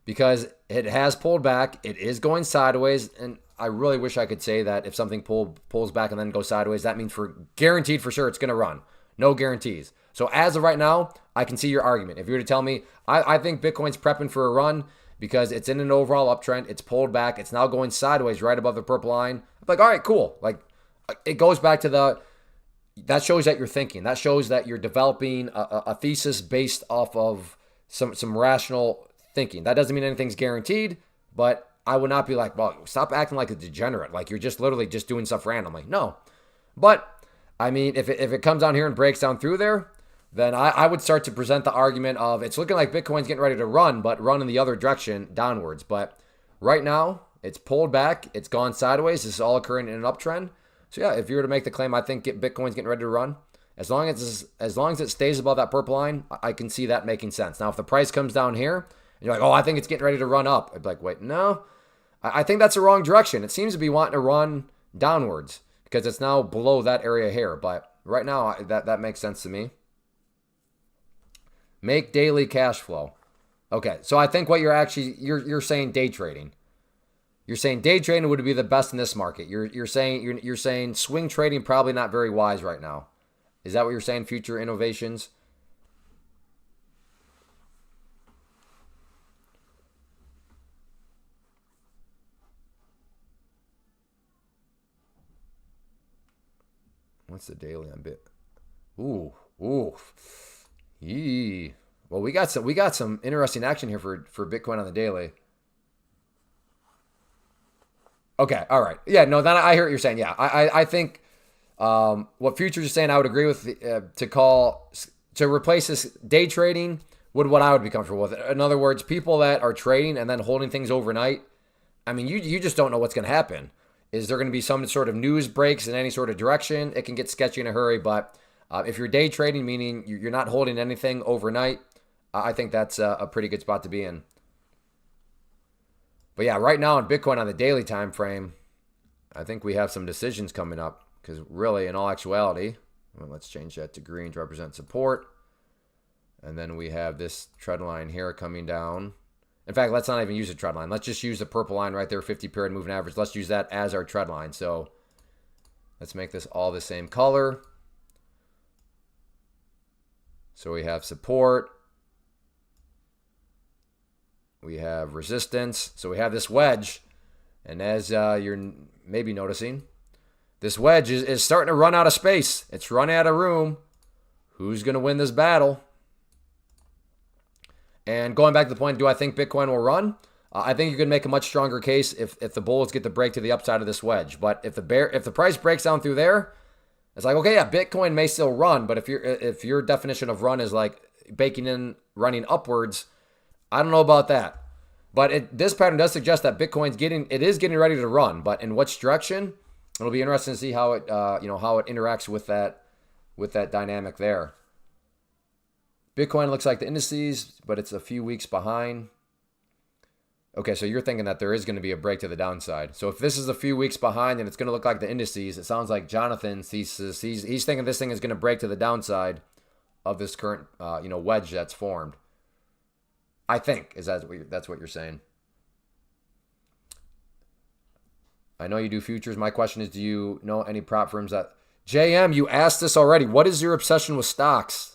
[SPEAKER 1] because it has pulled back. It is going sideways. And I really wish I could say that if something pulls back and then goes sideways, that means for guaranteed for sure it's going to run. No guarantees. So as of right now, I can see your argument. If you were to tell me, I think Bitcoin's prepping for a run, because it's in an overall uptrend. It's pulled back. It's now going sideways right above the purple line. I'm like, all right, cool. Like, it goes back to that shows that you're thinking. That shows that you're developing a thesis based off of some rational thinking. That doesn't mean anything's guaranteed, but I would not be like, well, stop acting like a degenerate. Like you're just literally just doing stuff randomly. No. But, I mean, if it comes down here and breaks down through there, then I would start to present the argument of it's looking like Bitcoin's getting ready to run, but run in the other direction downwards. But right now, it's pulled back. It's gone sideways. This is all occurring in an uptrend. So yeah, if you were to make the claim, I think Bitcoin's getting ready to run. As long as it stays above that purple line, I can see that making sense. Now, if the price comes down here, and you're like, oh, I think it's getting ready to run up. I'd be like, wait, no. I think that's the wrong direction. It seems to be wanting to run downwards because it's now below that area here. But right now, that makes sense to me. Make daily cash flow. Okay, so I think what you're saying day trading. You're saying day trading would be the best in this market. You're saying swing trading probably not very wise right now. Is that what you're saying? Future innovations. What's the daily on Bit? Ooh. Yee. Well, we got some interesting action here for Bitcoin on the daily. Okay, all right. Yeah, no, then I hear what you're saying. Yeah, I think what futures are saying, I would agree with to replace this day trading would what I would be comfortable with. In other words, people that are trading and then holding things overnight. I mean, you just don't know what's going to happen. Is there going to be some sort of news breaks in any sort of direction? It can get sketchy in a hurry, but if you're day trading, meaning you're not holding anything overnight, I think that's a pretty good spot to be in. But yeah, right now in Bitcoin on the daily time frame, I think we have some decisions coming up because really, in all actuality, well, let's change that to green to represent support. And then we have this trend line here coming down. In fact, let's not even use a trend line. Let's just use the purple line right there, 50-period moving average. Let's use that as our trend line. So let's make this all the same color. So we have support. We have resistance. So we have this wedge. And as you're maybe noticing, this wedge is starting to run out of space. It's running out of room. Who's going to win this battle? And going back to the point, do I think Bitcoin will run? I think you can make a much stronger case if the bulls get the break to the upside of this wedge. But if the price breaks down through there, it's like, okay, yeah, Bitcoin may still run, but if your definition of run is like baking in running upwards, I don't know about that. But this pattern does suggest that Bitcoin's getting ready to run. But in which direction? It'll be interesting to see how it interacts with that dynamic there. Bitcoin looks like the indices, but it's a few weeks behind. Okay, so you're thinking that there is going to be a break to the downside. So if this is a few weeks behind and it's going to look like the indices, it sounds like Jonathan's thesis, he's thinking this thing is going to break to the downside of this current wedge that's formed. I think that's what you're saying. I know you do futures. My question is, do you know any prop firms that... JM, you asked this already. What is your obsession with stocks?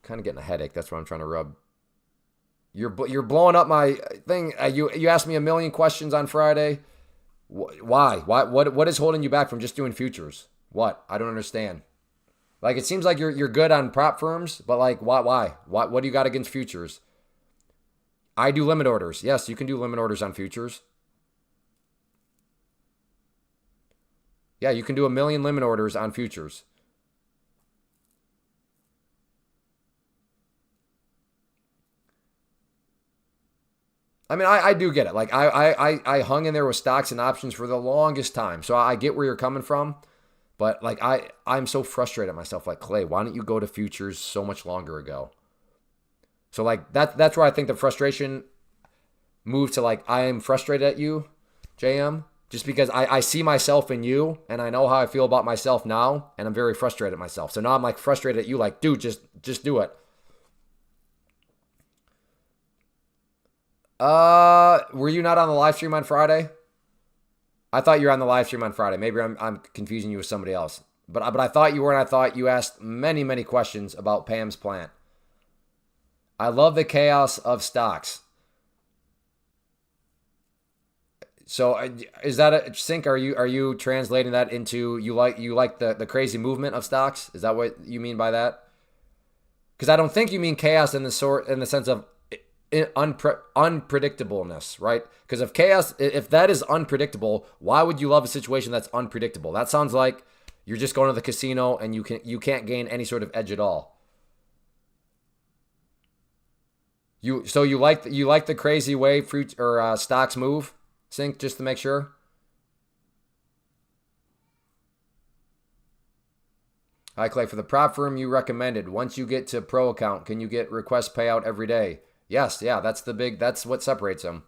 [SPEAKER 1] Kind of getting a headache. That's what I'm trying to rub. You're blowing up my thing. You asked me a million questions on Friday. Why? What is holding you back from just doing futures? What? I don't understand. Like, it seems like you're good on prop firms, but like, why? What do you got against futures? I do limit orders. Yes, you can do limit orders on futures. Yeah, you can do 1 million limit orders on futures. I mean, I do get it. Like, I hung in there with stocks and options for the longest time. So I get where you're coming from. But, like, I'm so frustrated at myself. Like, Clay, why didn't you go to futures so much longer ago? So, like, that's where I think the frustration moved to, like, I am frustrated at you, JM. Just because I see myself in you, and I know how I feel about myself now, and I'm very frustrated at myself. So now I'm, like, frustrated at you. Like, dude, just do it. Were you not on the live stream on Friday? I thought you were on the live stream on Friday. Maybe I'm confusing you with somebody else. But I thought you were, and I thought you asked many, many questions about Pam's plant. I love the chaos of stocks. So is that a sync? Are you translating that into you like the crazy movement of stocks? Is that what you mean by that? Because I don't think you mean chaos in the sense of unpredictableness, right? Because if that is unpredictable, why would you love a situation that's unpredictable? That sounds like you're just going to the casino and you can't gain any sort of edge at all. You like the crazy way fruit or stocks move, Sync, just to make sure. Hi Clay, for the prop firm you recommended, once you get to pro account, can you get request payout every day? Yes, yeah, that's what separates them.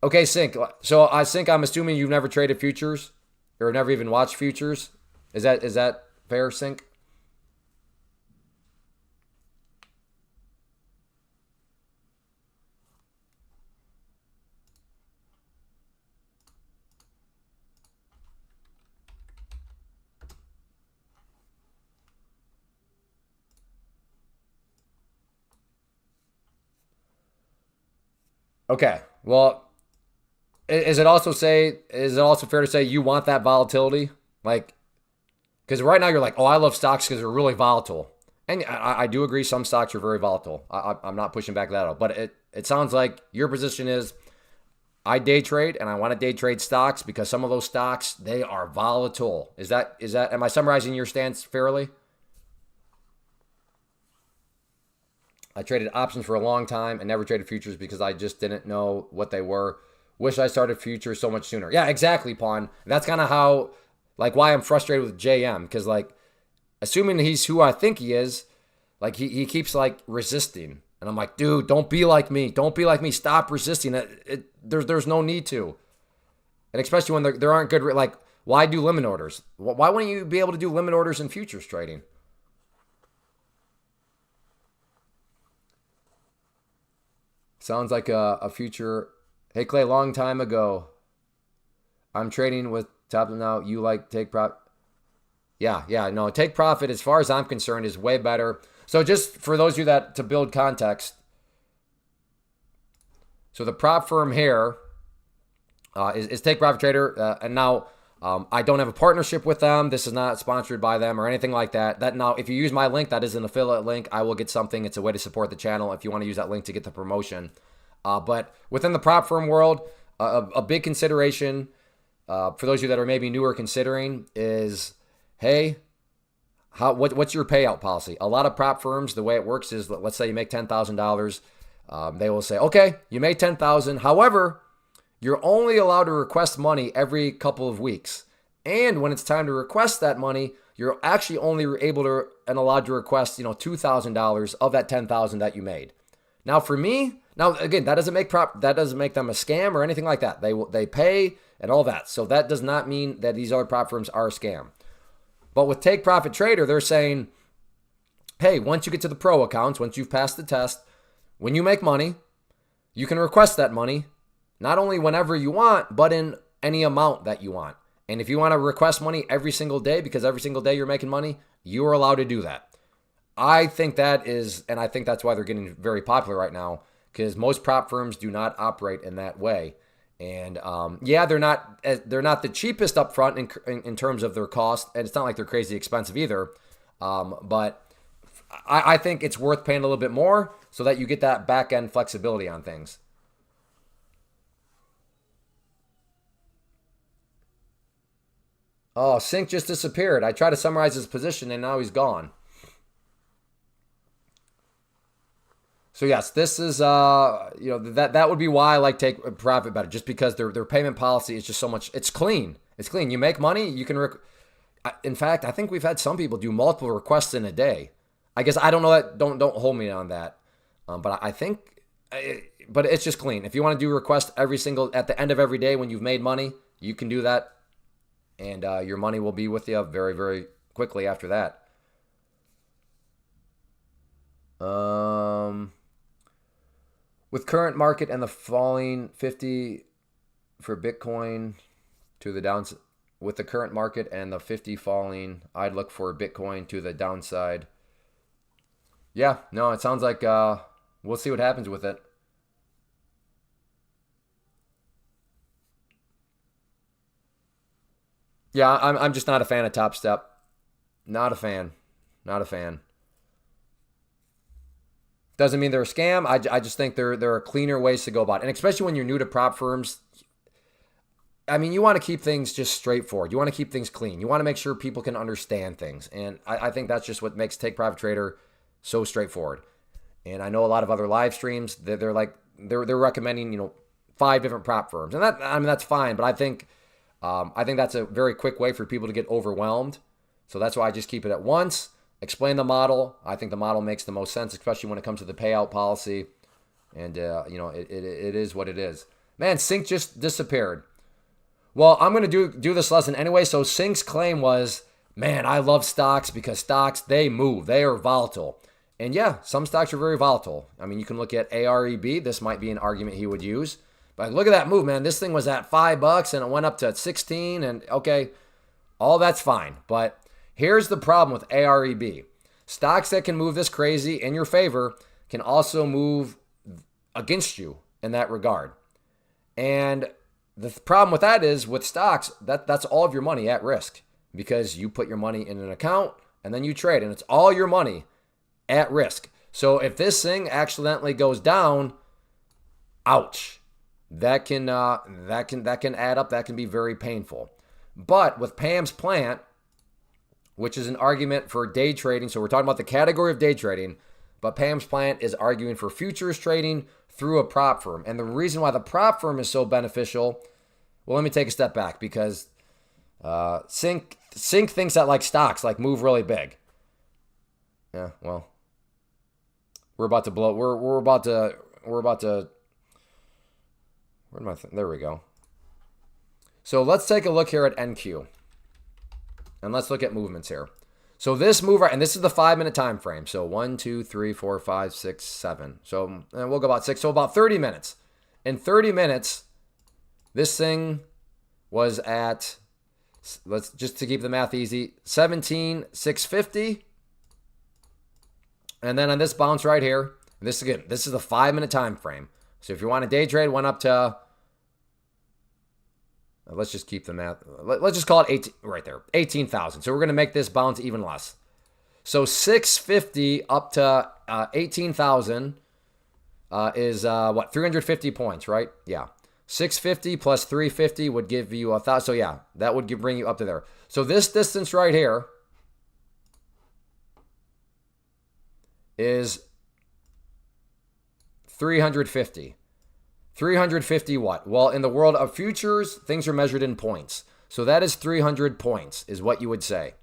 [SPEAKER 1] Okay, Sync. So I'm assuming you've never traded futures or never even watched futures. Is that fair, Sync? Okay. Well, is it also fair to say you want that volatility? Like, because right now you're like, oh, I love stocks because they're really volatile. And I do agree some stocks are very volatile. I'm not pushing back that out. But it sounds like your position is I day trade and I want to day trade stocks because some of those stocks, they are volatile. Is that am I summarizing your stance fairly? I traded options for a long time and never traded futures because I just didn't know what they were. Wish I started futures so much sooner. Yeah, exactly, Pawn. That's kind of how, like, why I'm frustrated with JM. Because, like, assuming he's who I think he is, like, he keeps, like, resisting. And I'm like, dude, don't be like me. Don't be like me. Stop resisting. There's no need to. And especially when there aren't good, like, why do limit orders? Why wouldn't you be able to do limit orders in futures trading? Sounds like a future. Hey, Clay, long time ago. I'm trading with top now. You like take profit? Yeah. No, take profit, as far as I'm concerned, is way better. So just for those of you that, to build context. So the prop firm here is Take Profit Trader. And now I don't have a partnership with them. This is not sponsored by them or anything like that. That now, if you use my link, that is an affiliate link. I will get something. It's a way to support the channel if you want to use that link to get the promotion. But within the prop firm world, a big consideration for those of you that are maybe newer considering is, hey, what's your payout policy? A lot of prop firms, the way it works is, let's say you make $10,000. They will say, okay, you made $10,000. However, you're only allowed to request money every couple of weeks. And when it's time to request that money, you're actually only able to and allowed to request, $2,000 of that $10,000 that you made. Now, for me, again, that doesn't make them a scam or anything like that. They pay and all that. So that does not mean that these other prop firms are a scam. But with Take Profit Trader, they're saying, hey, once you get to the pro accounts, once you've passed the test, when you make money, you can request that money not only whenever you want, but in any amount that you want. And if you want to request money every single day, because every single day you're making money, you are allowed to do that. I think that is, and I think that's why they're getting very popular right now, because most prop firms do not operate in that way. And they're not the cheapest up front in terms of their cost, and it's not like they're crazy expensive either. But I think it's worth paying a little bit more so that you get that back end flexibility on things. Oh, Sync just disappeared. I tried to summarize his position and now he's gone. So yes, this is that would be why I like Take Profit better, just because their payment policy is just so much. It's clean. It's clean. You make money, you can. In fact, I think we've had some people do multiple requests in a day. I guess I don't know that. Don't hold me on that. But I think, but it's just clean. If you want to do requests at the end of every day when you've made money, you can do that, and your money will be with you very, very quickly after that. With current market and the falling 50 for Bitcoin to the downside, with the current market and the 50 falling, I'd look for Bitcoin to the downside. Yeah, no, it sounds like we'll see what happens with it. Yeah, I'm just not a fan of Top Step. Not a fan. Not a fan. Doesn't mean they're a scam. I just think there are cleaner ways to go about it. And especially when you're new to prop firms, I mean, you want to keep things just straightforward. You want to keep things clean. You want to make sure people can understand things. And I think that's just what makes Take Profit Trader so straightforward. And I know a lot of other live streams, they're recommending, 5 different prop firms. And that's fine, but I think that's a very quick way for people to get overwhelmed. So that's why I just keep it at once. Explain the model. I think the model makes the most sense, especially when it comes to the payout policy. And, it is what it is. Man, Sync just disappeared. Well, I'm going to do this lesson anyway. So Sync's claim was, man, I love stocks because stocks, they move. They are volatile. And yeah, some stocks are very volatile. I mean, you can look at AREB. This might be an argument he would use. But look at that move, man. This thing was at $5 and it went up to 16. And okay, all that's fine. But here's the problem with AREB. Stocks that can move this crazy in your favor can also move against you. in that regard. And the problem with that is with stocks, that's all of your money at risk because you put your money in an account and then you trade, and it's all your money at risk. So if this thing accidentally goes down, ouch. That can add up. That can be very painful. But with Pam's plant, which is an argument for day trading, so we're talking about the category of day trading, but Pam's plant is arguing for futures trading through a prop firm. And the reason why the prop firm is so beneficial, well, let me take a step back because Sync thinks that like stocks like move really big. Yeah, well, we're about to blow. We're about to. Where am I? There we go. So let's take a look here at NQ, and let's look at movements here. So this move, and this is the 5-minute time frame. So 1, 2, 3, 4, 5, 6, 7. So and we'll go about 6. So about 30 minutes. In 30 minutes, this thing was at, let's just to keep the math easy, 17,650. And then on this bounce right here, this again, this is the 5-minute time frame. So if you want a day trade, went up to, let's just keep the math. Let's just call it 18 right there, 18,000. So we're going to make this bounce even less. So 650 up to 18,000 is what, 350 points, right? Yeah. 650 plus 350 would give you 1,000. So yeah, that would bring you up to there. So this distance right here is 350. 350 what? Well, in the world of futures, things are measured in points. So that is 300 points is what you would say.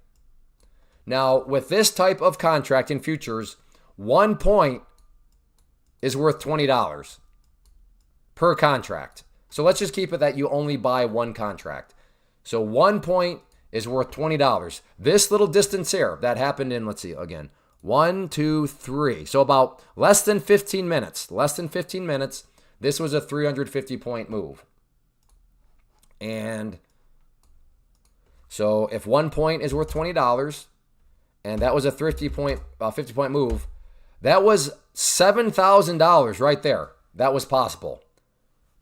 [SPEAKER 1] Now, with this type of contract in futures, 1 point is worth $20 per contract. So let's just keep it that you only buy one contract. So 1 point is worth $20. This little distance here that happened in, let's see, again, 1, 2, 3. So about less than 15 minutes. Less than 15 minutes. This was a 350 point move. And so if 1 point is worth $20, and that was a 50 point move, that was $7,000 right there. That was possible.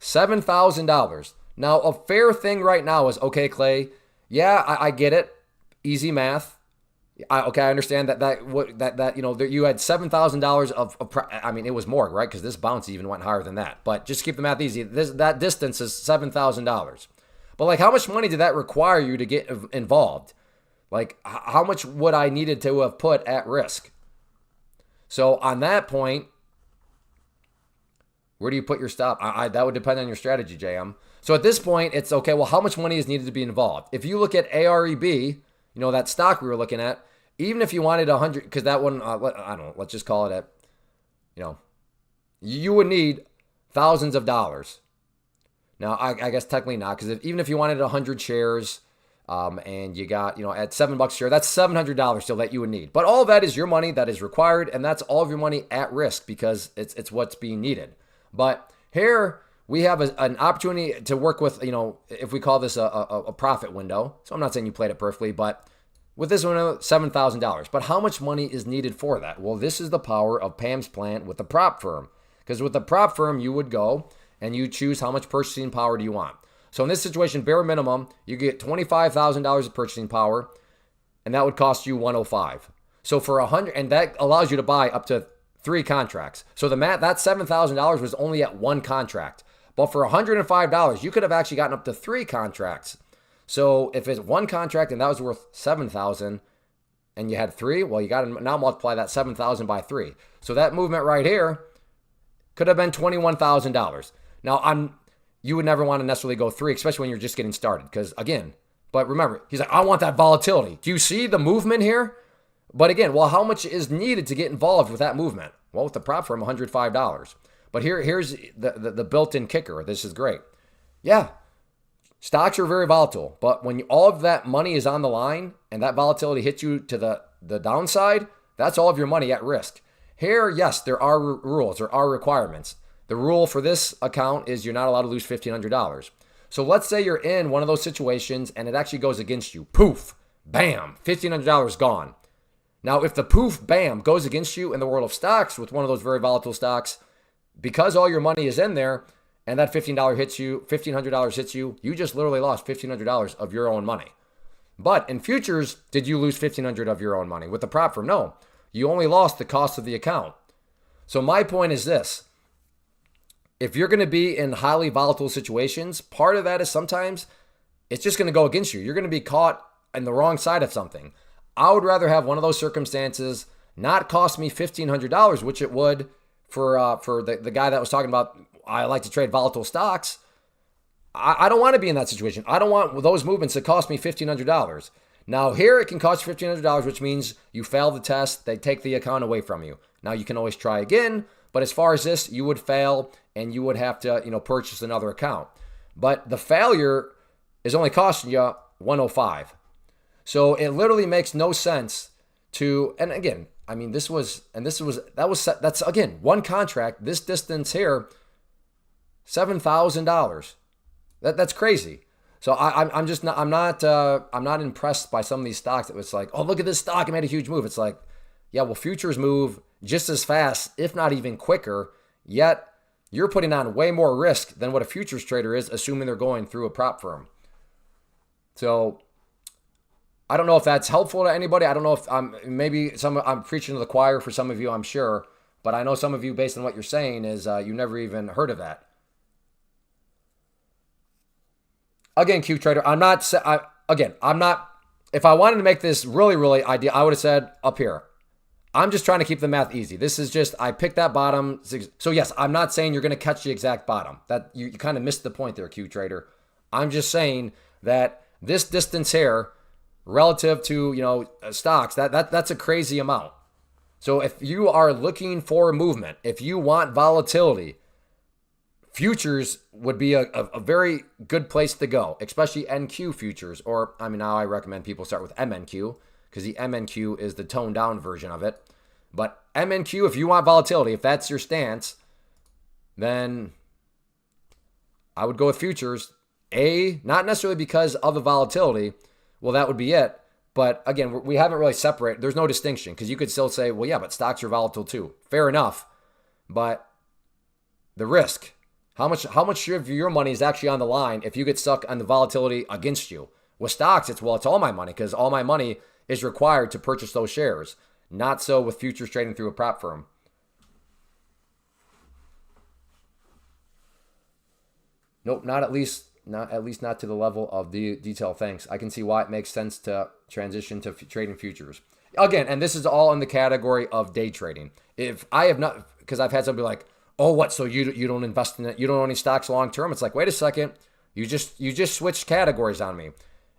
[SPEAKER 1] $7,000. Now, a fair thing right now is, okay, Clay, yeah, I get it. Easy math. I understand that you know, you had $7,000 of I mean, it was more, right? Because this bounce even went higher than that. But just keep the math easy. That distance is $7,000. But like, how much money did that require you to get involved? Like, how much would I needed to have put at risk? So on that point, where do you put your stop? That would depend on your strategy, JM. So at this point, it's okay. Well, how much money is needed to be involved? If you look at AREB, you know, that stock we were looking at, even if you wanted 100, because that one, I don't know, let's just call it at, you know, you would need thousands of dollars. Now, I guess technically not, because even if you wanted 100 shares and you got, you know, at $7 a share, that's $700 still that you would need. But all of that is your money that is required, and that's all of your money at risk because it's what's being needed. But here we have an opportunity to work with, you know, if we call this a profit window. So I'm not saying you played it perfectly, but with this window, $7,000. But how much money is needed for that? Well, this is the power of Pam's plant with the prop firm. Because with the prop firm, you would go and you choose how much purchasing power do you want. So in this situation, bare minimum, you get $25,000 of purchasing power, and that would cost you $105. So for 100, and that allows you to buy up to 3 contracts. So that $7,000 was only at 1 contract. But for $105, you could have actually gotten up to 3 contracts. So if it's 1 contract and that was worth $7,000 and you had 3, well, you got to now multiply that $7,000 by 3. So that movement right here could have been $21,000. Now, you would never want to necessarily go 3, especially when you're just getting started. Because again, but remember, he's like, I want that volatility. Do you see the movement here? But again, well, how much is needed to get involved with that movement? Well, with the prop firm, $105. But here's the built-in kicker. This is great. Yeah, stocks are very volatile. But when all of that money is on the line and that volatility hits you to the downside, that's all of your money at risk. Here, yes, there are rules. There are requirements. The rule for this account is you're not allowed to lose $1,500. So let's say you're in one of those situations and it actually goes against you. Poof, bam, $1,500 gone. Now, if the poof, bam goes against you in the world of stocks with one of those very volatile stocks, because all your money is in there and that $15 hits you, $1,500 hits you, you just literally lost $1,500 of your own money. But in futures, did you lose $1,500 of your own money? With the prop firm, no. You only lost the cost of the account. So my point is this. If you're going to be in highly volatile situations, part of that is sometimes it's just going to go against you. You're going to be caught on the wrong side of something. I would rather have one of those circumstances not cost me $1,500, which it would for the guy that was talking about, I like to trade volatile stocks. I don't want to be in that situation. I don't want those movements to cost me $1,500. Now here it can cost you $1,500, which means you fail the test. They take the account away from you. Now you can always try again, but as far as this, you would fail and you would have to, purchase another account. But the failure is only costing you $105. So it literally makes no sense to, and again, I mean, that's again, one contract, this distance here, $7,000. That's crazy. So I'm not impressed by some of these stocks that it's like, oh, look at this stock, it made a huge move. It's like, yeah, well, futures move just as fast, if not even quicker, yet you're putting on way more risk than what a futures trader is, assuming they're going through a prop firm. So I don't know if that's helpful to anybody. I don't know if I'm preaching to the choir for some of you, I'm sure, but I know some of you, based on what you're saying, is you never even heard of that. Again, Q Trader, I'm not, if I wanted to make this really, really ideal, I would have said up here. I'm just trying to keep the math easy. This is just, I picked that bottom. So yes, I'm not saying you're going to catch the exact bottom. That you kind of missed the point there, Q Trader. I'm just saying that this distance here, relative to, stocks, that's a crazy amount. So if you are looking for movement, if you want volatility, futures would be a very good place to go, especially NQ futures. Or, now I recommend people start with MNQ because the MNQ is the toned down version of it. But MNQ, if you want volatility, if that's your stance, then I would go with futures. Not necessarily because of the volatility. Well, that would be it. But again, we haven't really separated. There's no distinction because you could still say, well, yeah, but stocks are volatile too. Fair enough. But the risk, how much of your money is actually on the line if you get stuck on the volatility against you? With stocks, it's all my money because all my money is required to purchase those shares. Not so with futures trading through a prop firm. Nope, not to the level of the detail. Thanks. I can see why it makes sense to transition to trading futures. Again, and this is all in the category of day trading. If I have not, because I've had somebody like, oh, what? So you don't invest in it? You don't own any stocks long term? It's like, wait a second. You just switched categories on me.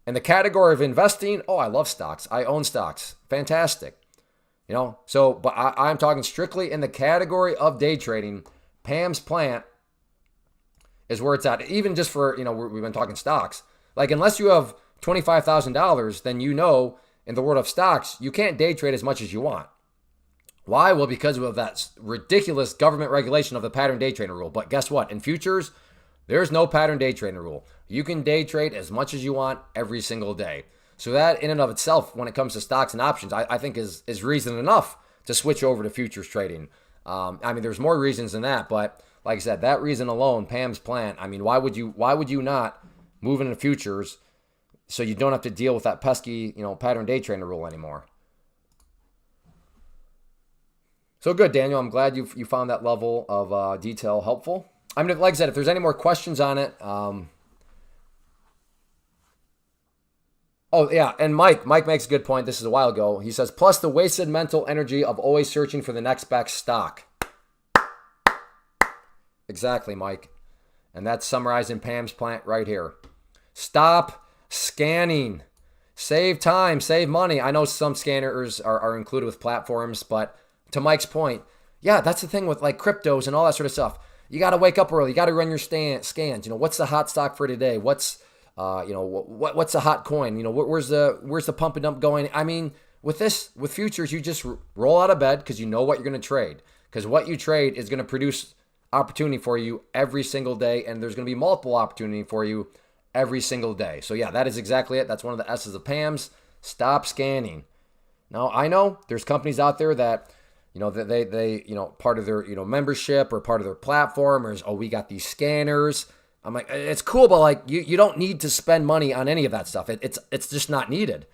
[SPEAKER 1] In the category of investing, oh, I love stocks. I own stocks. Fantastic. So, but I'm talking strictly in the category of day trading. Pam's plant is where it's at. Even just for, we've been talking stocks. Like, unless you have $25,000, then in the world of stocks, you can't day trade as much as you want. Why? Well, because of that ridiculous government regulation of the pattern day trading rule. But guess what? In futures, there's no pattern day trading rule. You can day trade as much as you want every single day. So that in and of itself, when it comes to stocks and options, I think is reason enough to switch over to futures trading. There's more reasons than that, but like I said, that reason alone, Pam's plant, why would you not move into futures so you don't have to deal with that pesky, pattern day trading rule anymore? So good, Daniel. I'm glad you found that level of detail helpful. Like I said, if there's any more questions on it, oh, yeah, and Mike makes a good point. This is a while ago. He says, plus the wasted mental energy of always searching for the next best stock. Exactly, Mike. And that's summarized in Pam's plant right here. Stop scanning. Save time, save money. I know some scanners are included with platforms, but to Mike's point, yeah, that's the thing with like cryptos and all that sort of stuff. You got to wake up early. You got to run your scans. What's the hot stock for today? What's what's a hot coin? Where's the pump and dump going? With futures, you just roll out of bed because you know what you're going to trade. Because what you trade is going to produce opportunity for you every single day, and there's going to be multiple opportunity for you every single day. So yeah, that is exactly it. That's one of the S's of Pam's. Stop scanning. Now, I know there's companies out there that, you know, they you know, part of their, you know, membership or part of their platform is, oh, we got these scanners. I'm like, it's cool, but like you don't need to spend money on any of that stuff. It's just not needed.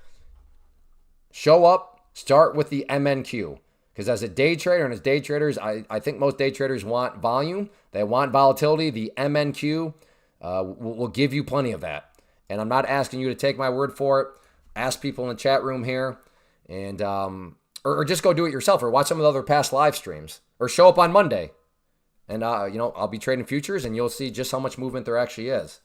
[SPEAKER 1] Show up, start with the MNQ. Because as a day trader and as day traders, I think most day traders want volume. They want volatility. The MNQ will give you plenty of that. And I'm not asking you to take my word for it. Ask people in the chat room here. And or just go do it yourself, or watch some of the other past live streams, or show up on Monday. And, you know, I'll be trading futures, and you'll see just how much movement there actually is.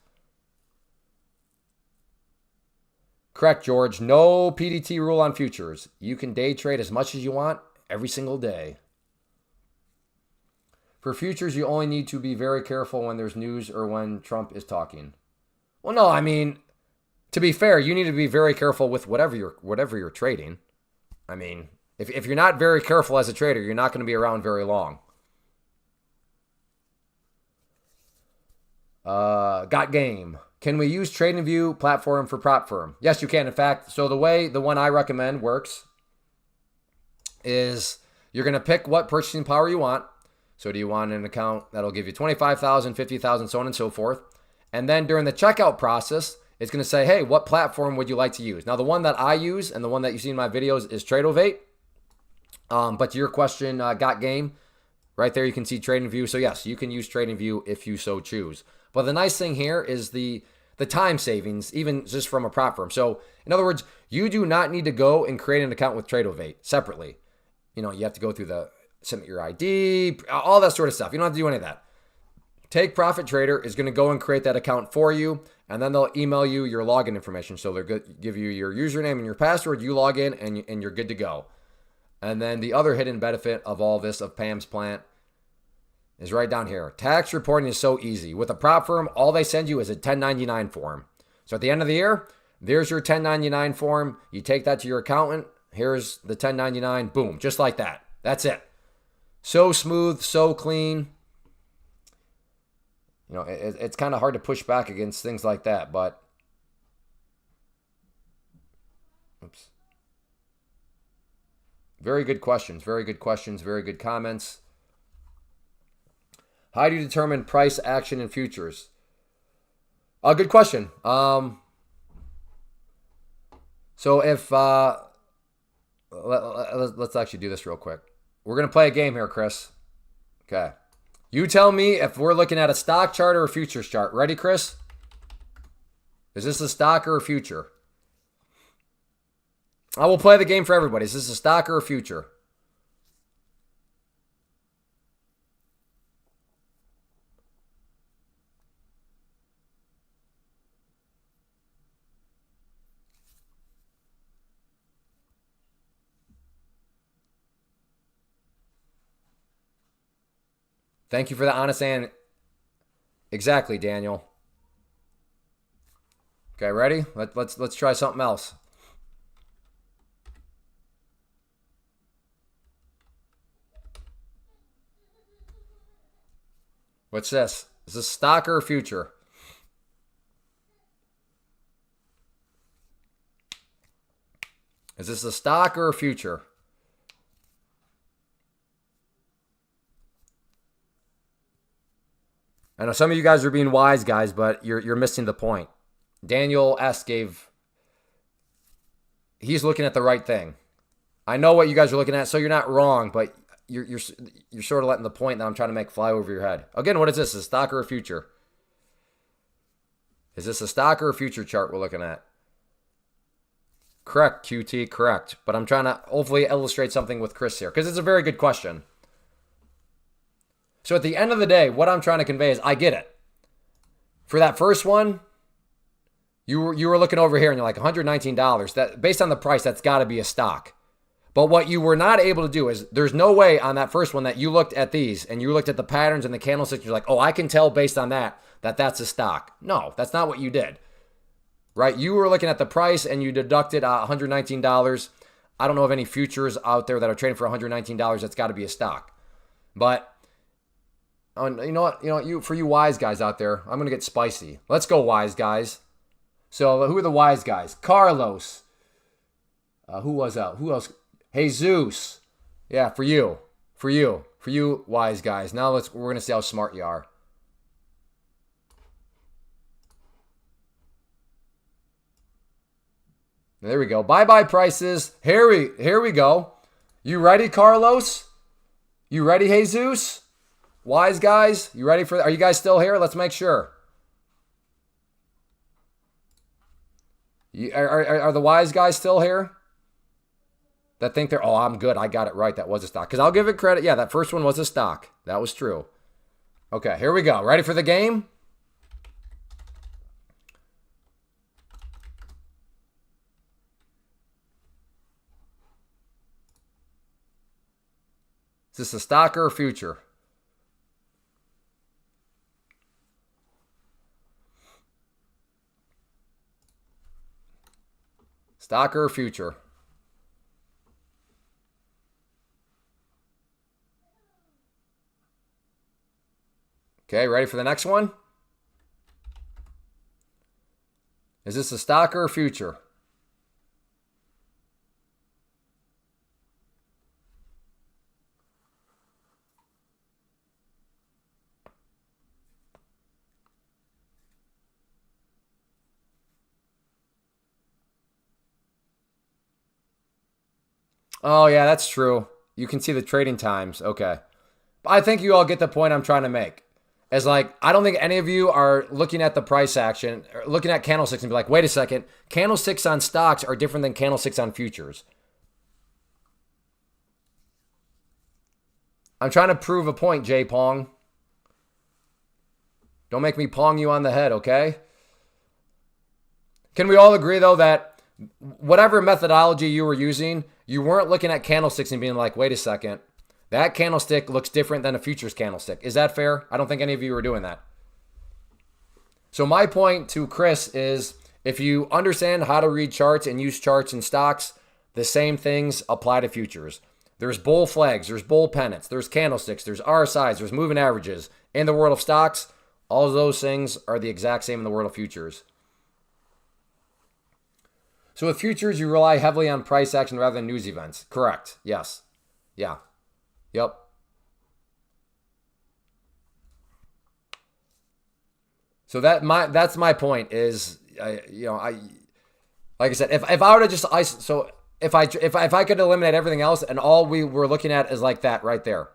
[SPEAKER 1] Correct, George. No PDT rule on futures. You can day trade as much as you want every single day. For futures, you only need to be very careful when there's news or when Trump is talking. Well, no, I mean, to be fair, you need to be very careful with whatever you're trading. I mean, if you're not very careful as a trader, you're not going to be around very long. Got game. Can we use TradingView platform for prop firm? Yes, you can. In fact, so the way the one I recommend works is you're going to pick what purchasing power you want. So do you want an account that'll give you 25,000, 50,000, so on and so forth. And then during the checkout process, it's going to say, hey, what platform would you like to use? Now, the one that I use and the one that you see in my videos is Coreweave. But to your question, got game, right there you can see TradingView. So yes, you can use TradingView if you so choose. But the nice thing here is the time savings, even just from a prop firm. So in other words, you do not need to go and create an account with Coreweave separately. You know, you have to go through submit your ID, all that sort of stuff. You don't have to do any of that. Take Profit Trader is going to go and create that account for you, and then they'll email you your login information. So they'll give you your username and your password. You log in, and you're good to go. And then the other hidden benefit of all this, of Pam's plant, is right down here. Tax reporting is so easy. With a prop firm, all they send you is a 1099 form. So at the end of the year, there's your 1099 form. You take that to your accountant. Here's the 1099. Boom, just like that. That's it. So smooth, so clean. You know, it's kind of hard to push back against things like that, but oops. Very good questions, very good questions, very good comments. How do you determine price action in futures? Good question. So if let's actually do this real quick. We're going to play a game here, Chris. Okay. You tell me if we're looking at a stock chart or a futures chart. Ready, Chris? Is this a stock or a future? I will play the game for everybody. Is this a stock or a future? Thank you for the honest and exactly, Daniel. Okay, ready? Let's try something else. What's this? Is this stock or a future? Is this a stock or a future? I know some of you guys are being wise guys, but you're missing the point. Daniel S. he's looking at the right thing. I know what you guys are looking at, so you're not wrong, but you're sort of letting the point that I'm trying to make fly over your head. Again, what is this? A stock or a future? Is this a stock or a future chart we're looking at? Correct, QT, correct. But I'm trying to hopefully illustrate something with Chris here, because it's a very good question. So at the end of the day, what I'm trying to convey is I get it. For that first one, you were looking over here and you're like $119. That based on the price, that's got to be a stock. But what you were not able to do is there's no way on that first one that you looked at these and you looked at the patterns and the candlesticks. You're like, oh, I can tell based on that that's a stock. No, that's not what you did. Right? You were looking at the price and you deducted $119. I don't know of any futures out there that are trading for $119. That's got to be a stock. But you know what? For you wise guys out there, I'm gonna get spicy. Let's go, wise guys. So who are the wise guys? Carlos. Who was that? Who else? Jesus. Yeah, for you. For you wise guys. Now we're going to see how smart you are. There we go. Bye-bye prices. Here we go. You ready, Carlos? You ready, Jesus? Wise guys, you ready for? Are you guys still here? Let's make sure. Are the wise guys still here? That think they're, oh, I'm good. I got it right. That was a stock. Because I'll give it credit. Yeah, that first one was a stock. That was true. Okay, here we go. Ready for the game? Is this a stock or a future? Stock or future? Okay, ready for the next one? Is this a stock or a future? Oh, yeah, that's true. You can see the trading times. Okay. I think you all get the point I'm trying to make. As like, I don't think any of you are looking at the price action, or looking at candlesticks and be like, wait a second, candlesticks on stocks are different than candlesticks on futures. I'm trying to prove a point, Jay Pong. Don't make me pong you on the head, okay? Can we all agree, though, that whatever methodology you were using, you weren't looking at candlesticks and being like, wait a second, that candlestick looks different than a futures candlestick. Is that fair? I don't think any of you were doing that. So my point to Chris is, if you understand how to read charts and use charts and stocks, the same things apply to futures. There's bull flags, there's bull pennants, there's candlesticks, there's RSIs, there's moving averages. In the world of stocks, all of those things are the exact same in the world of futures. So with futures, you rely heavily on price action rather than news events. Correct. Yes. Yeah. Yep. So that's my point is, like I said, if I were to just if I could eliminate everything else and all we were looking at is like that right there,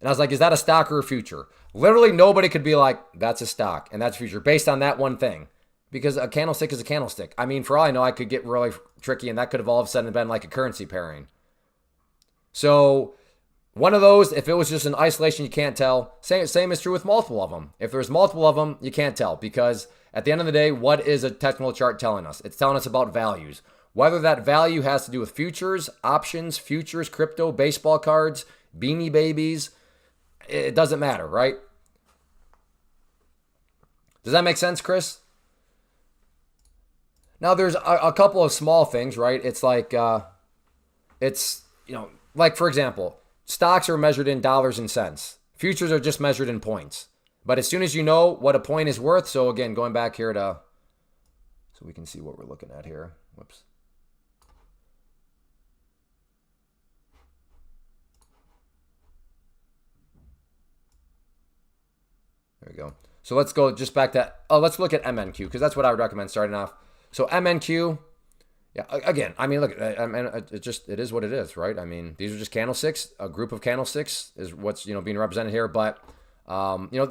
[SPEAKER 1] and I was like, is that a stock or a future? Literally nobody could be like, that's a stock and that's a future based on that one thing, because a candlestick is a candlestick. I mean, for all I know, I could get really tricky and that could have all of a sudden been like a currency pairing. So one of those, if it was just in isolation, you can't tell. Same is true with multiple of them. If there's multiple of them, you can't tell, because at the end of the day, what is a technical chart telling us? It's telling us about values. Whether that value has to do with futures, options, futures, crypto, baseball cards, beanie babies, it doesn't matter, right? Does that make sense, Chris? Now, there's a couple of small things, right? It's like, like, for example, stocks are measured in dollars and cents. Futures are just measured in points. But as soon as you know what a point is worth, so again, going back here so we can see what we're looking at here. Whoops. There we go. So let's go just back to, let's look at MNQ, because that's what I would recommend starting off. So MNQ, yeah, again, I mean, look, it is what it is, right? I mean, these are just candlesticks. A group of candlesticks is what's, being represented here. But,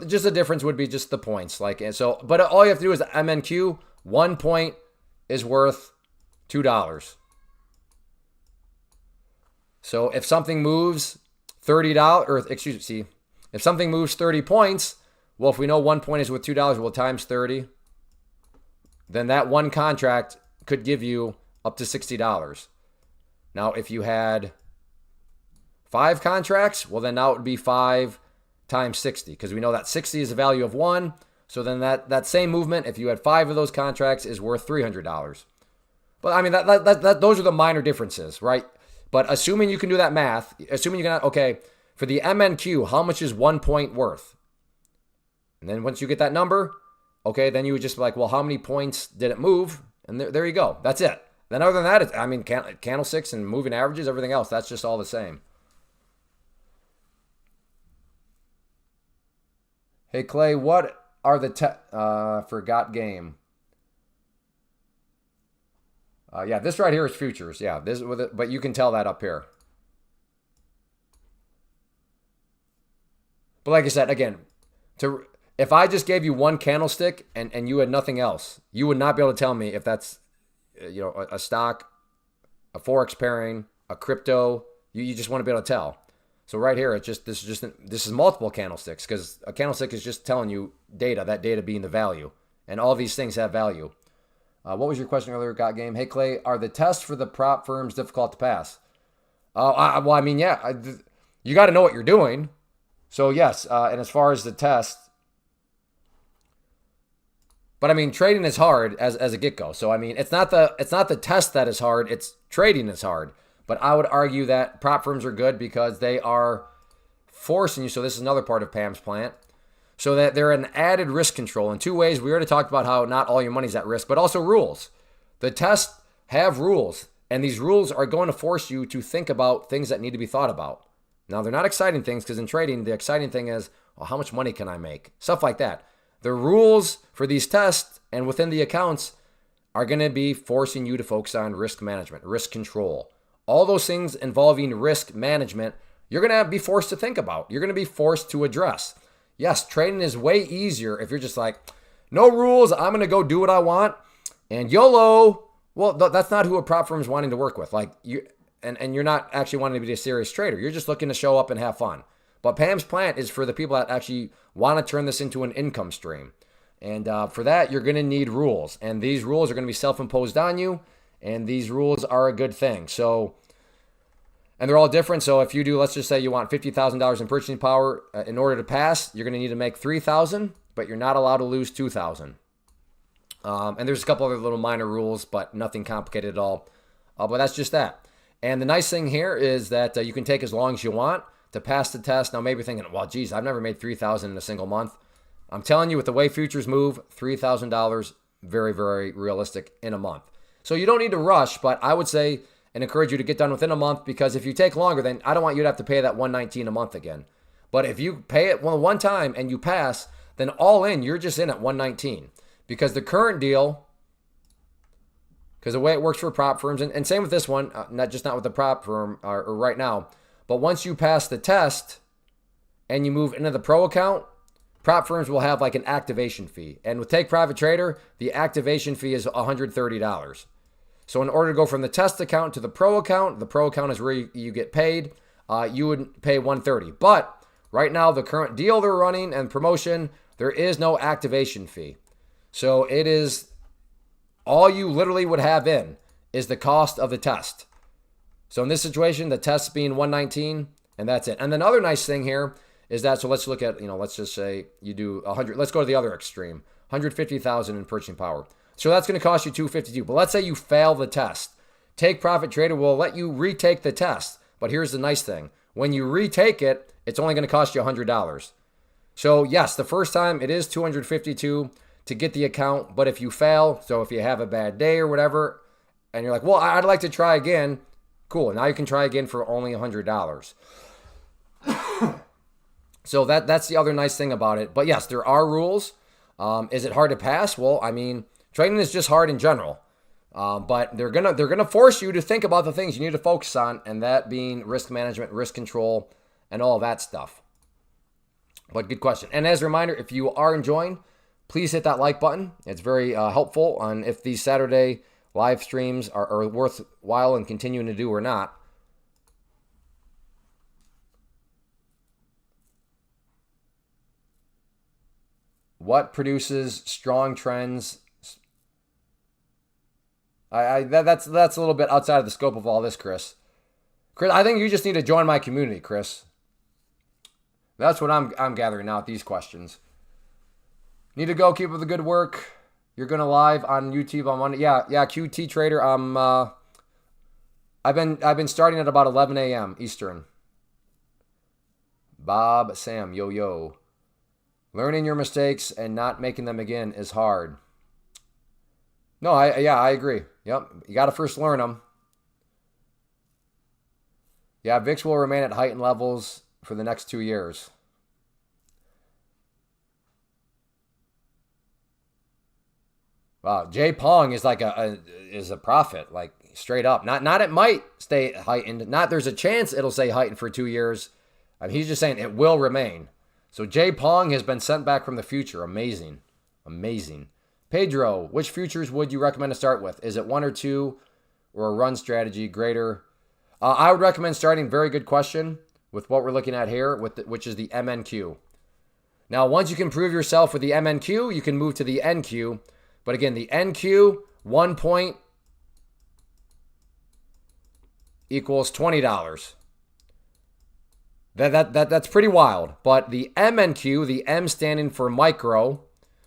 [SPEAKER 1] just the difference would be just the points. But all you have to do is MNQ, 1 point is worth $2. So if something moves if something moves 30 points, well, if we know 1 point is worth $2, well, times 30, then that one contract could give you up to $60. Now, if you had 5 contracts, well, then now it would be 5 times 60, because we know that 60 is the value of 1. So then that same movement, if you had 5 of those contracts, is worth $300. But I mean, those are the minor differences, right? But assuming you can do that math, assuming you can, okay, for the MNQ, how much is 1 point worth? And then once you get that number, okay, then you would just be like, well, how many points did it move? And there you go. That's it. Then other than that, candlesticks and moving averages, everything else, that's just all the same. Hey, Clay, what are the forgot game? Yeah, this right here is futures. Yeah, this with it, but you can tell that up here. But like I said, again, if I just gave you one candlestick and you had nothing else, you would not be able to tell me if that's a stock, a forex pairing, a crypto. You just want to be able to tell. So right here, this is multiple candlesticks because a candlestick is just telling you data. That data being the value, and all these things have value. What was your question earlier, Got Game? Hey Clay, are the tests for the prop firms difficult to pass? Well, I mean, yeah, you got to know what you're doing. So yes, and as far as the test, but I mean, trading is hard as a get-go. So I mean, it's not the test that is hard. It's trading is hard. But I would argue that prop firms are good because they are forcing you. So this is another part of Pam's plant. So that they're an added risk control in two ways. We already talked about how not all your money's at risk, but also rules. The tests have rules, and these rules are going to force you to think about things that need to be thought about. Now, they're not exciting things because in trading, the exciting thing is, well, how much money can I make? Stuff like that. The rules for these tests and within the accounts are going to be forcing you to focus on risk management, risk control. All those things involving risk management, you're going to be forced to think about. You're going to be forced to address. Yes, trading is way easier if you're just like, no rules, I'm going to go do what I want, and YOLO. Well, that's not who a prop firm is wanting to work with. Like you, and you're not actually wanting to be a serious trader. You're just looking to show up and have fun. But Pam's plant is for the people that actually want to turn this into an income stream. And for that, you're going to need rules. And these rules are going to be self-imposed on you. And these rules are a good thing. So, and they're all different. So if you do, let's just say you want $50,000 in purchasing power in order to pass, you're going to need to make $3,000, but you're not allowed to lose $2,000. And there's a couple other little minor rules, but nothing complicated at all. But that's just that. And the nice thing here is that you can take as long as you want to pass the test. Now, maybe you're thinking, well, geez, I've never made $3,000 in a single month. I'm telling you, with the way futures move, $3,000, very, very realistic in a month. So you don't need to rush, but I would say and encourage you to get done within a month, because if you take longer, then I don't want you to have to pay that $119 a month again. But if you pay it one time and you pass, then all in, you're just in at $119. Because the current deal, because the way it works for prop firms, and same with this one, not with the prop firm or right now, but once you pass the test and you move into the pro account, prop firms will have like an activation fee. And with Take Profit Trader, the activation fee is $130. So in order to go from the test account to the pro account is where you get paid. You would pay $130. But right now, the current deal they're running and promotion, there is no activation fee. So it is all you literally would have in is the cost of the test. So in this situation, the test being $119, and that's it. And then another nice thing here is that, so let's look at, let's just say you do 100. Let's go to the other extreme, 150,000 in purchasing power. So that's going to cost you $252. But let's say you fail the test. Take Profit Trader will let you retake the test. But here's the nice thing. When you retake it, it's only going to cost you $100. So yes, the first time it is $252 to get the account. But if you fail, so if you have a bad day or whatever, and you're like, well, I'd like to try again. Cool. Now you can try again for only $100. So that's the other nice thing about it. But yes, there are rules. Is it hard to pass? Well, I mean, trading is just hard in general. But they're gonna force you to think about the things you need to focus on, and that being risk management, risk control, and all that stuff. But good question. And as a reminder, if you are enjoying, please hit that like button. It's very helpful on if these Saturday live streams are worthwhile and continuing to do or not. What produces strong trends? That's a little bit outside of the scope of all this, Chris. Chris, I think you just need to join my community, Chris. That's what I'm gathering now with these questions. Need to go. Keep up the good work. You're gonna live on YouTube on Monday. Yeah, QT Trader. I've been starting at about 11 a.m. Eastern. Bob Sam, yo. Learning your mistakes and not making them again is hard. No, I agree. Yep, you got to first learn them. Yeah, VIX will remain at heightened levels for the next 2 years. Wow, Jay Pong is like is a prophet, like straight up. Not it might stay heightened. Not there's a chance it'll stay heightened for 2 years. I mean, he's just saying it will remain. So Jay Pong has been sent back from the future. Amazing, amazing. Pedro, which futures would you recommend to start with? Is it 1 or 2, or a run strategy greater? I would recommend starting. Very good question with what we're looking at here, which is the MNQ. Now, once you can prove yourself with the MNQ, you can move to the NQ. But again, the NQ, 1 point equals $20. That's pretty wild. But the MNQ, the M standing for micro,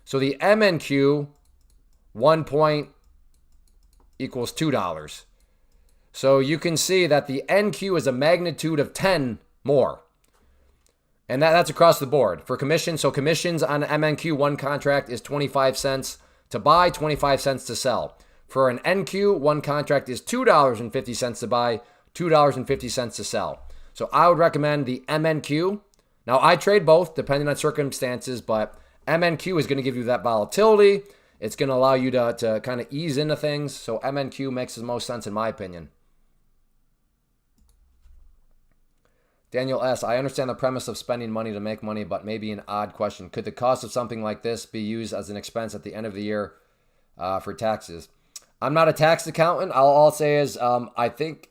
[SPEAKER 1] so the MNQ, 1 point equals $2. So you can see that the NQ is a magnitude of 10 more. And that's across the board. For commission, so commissions on MNQ, one contract is 25 cents to buy, 25 cents to sell. For an NQ, one contract is $2.50 to buy, $2.50 to sell. So I would recommend the MNQ. Now, I trade both depending on circumstances, but MNQ is going to give you that volatility. It's going to allow you to kind of ease into things. So MNQ makes the most sense in my opinion. Daniel S., I understand the premise of spending money to make money, but maybe an odd question. Could the cost of something like this be used as an expense at the end of the year for taxes? I'm not a tax accountant. All I'll say is I think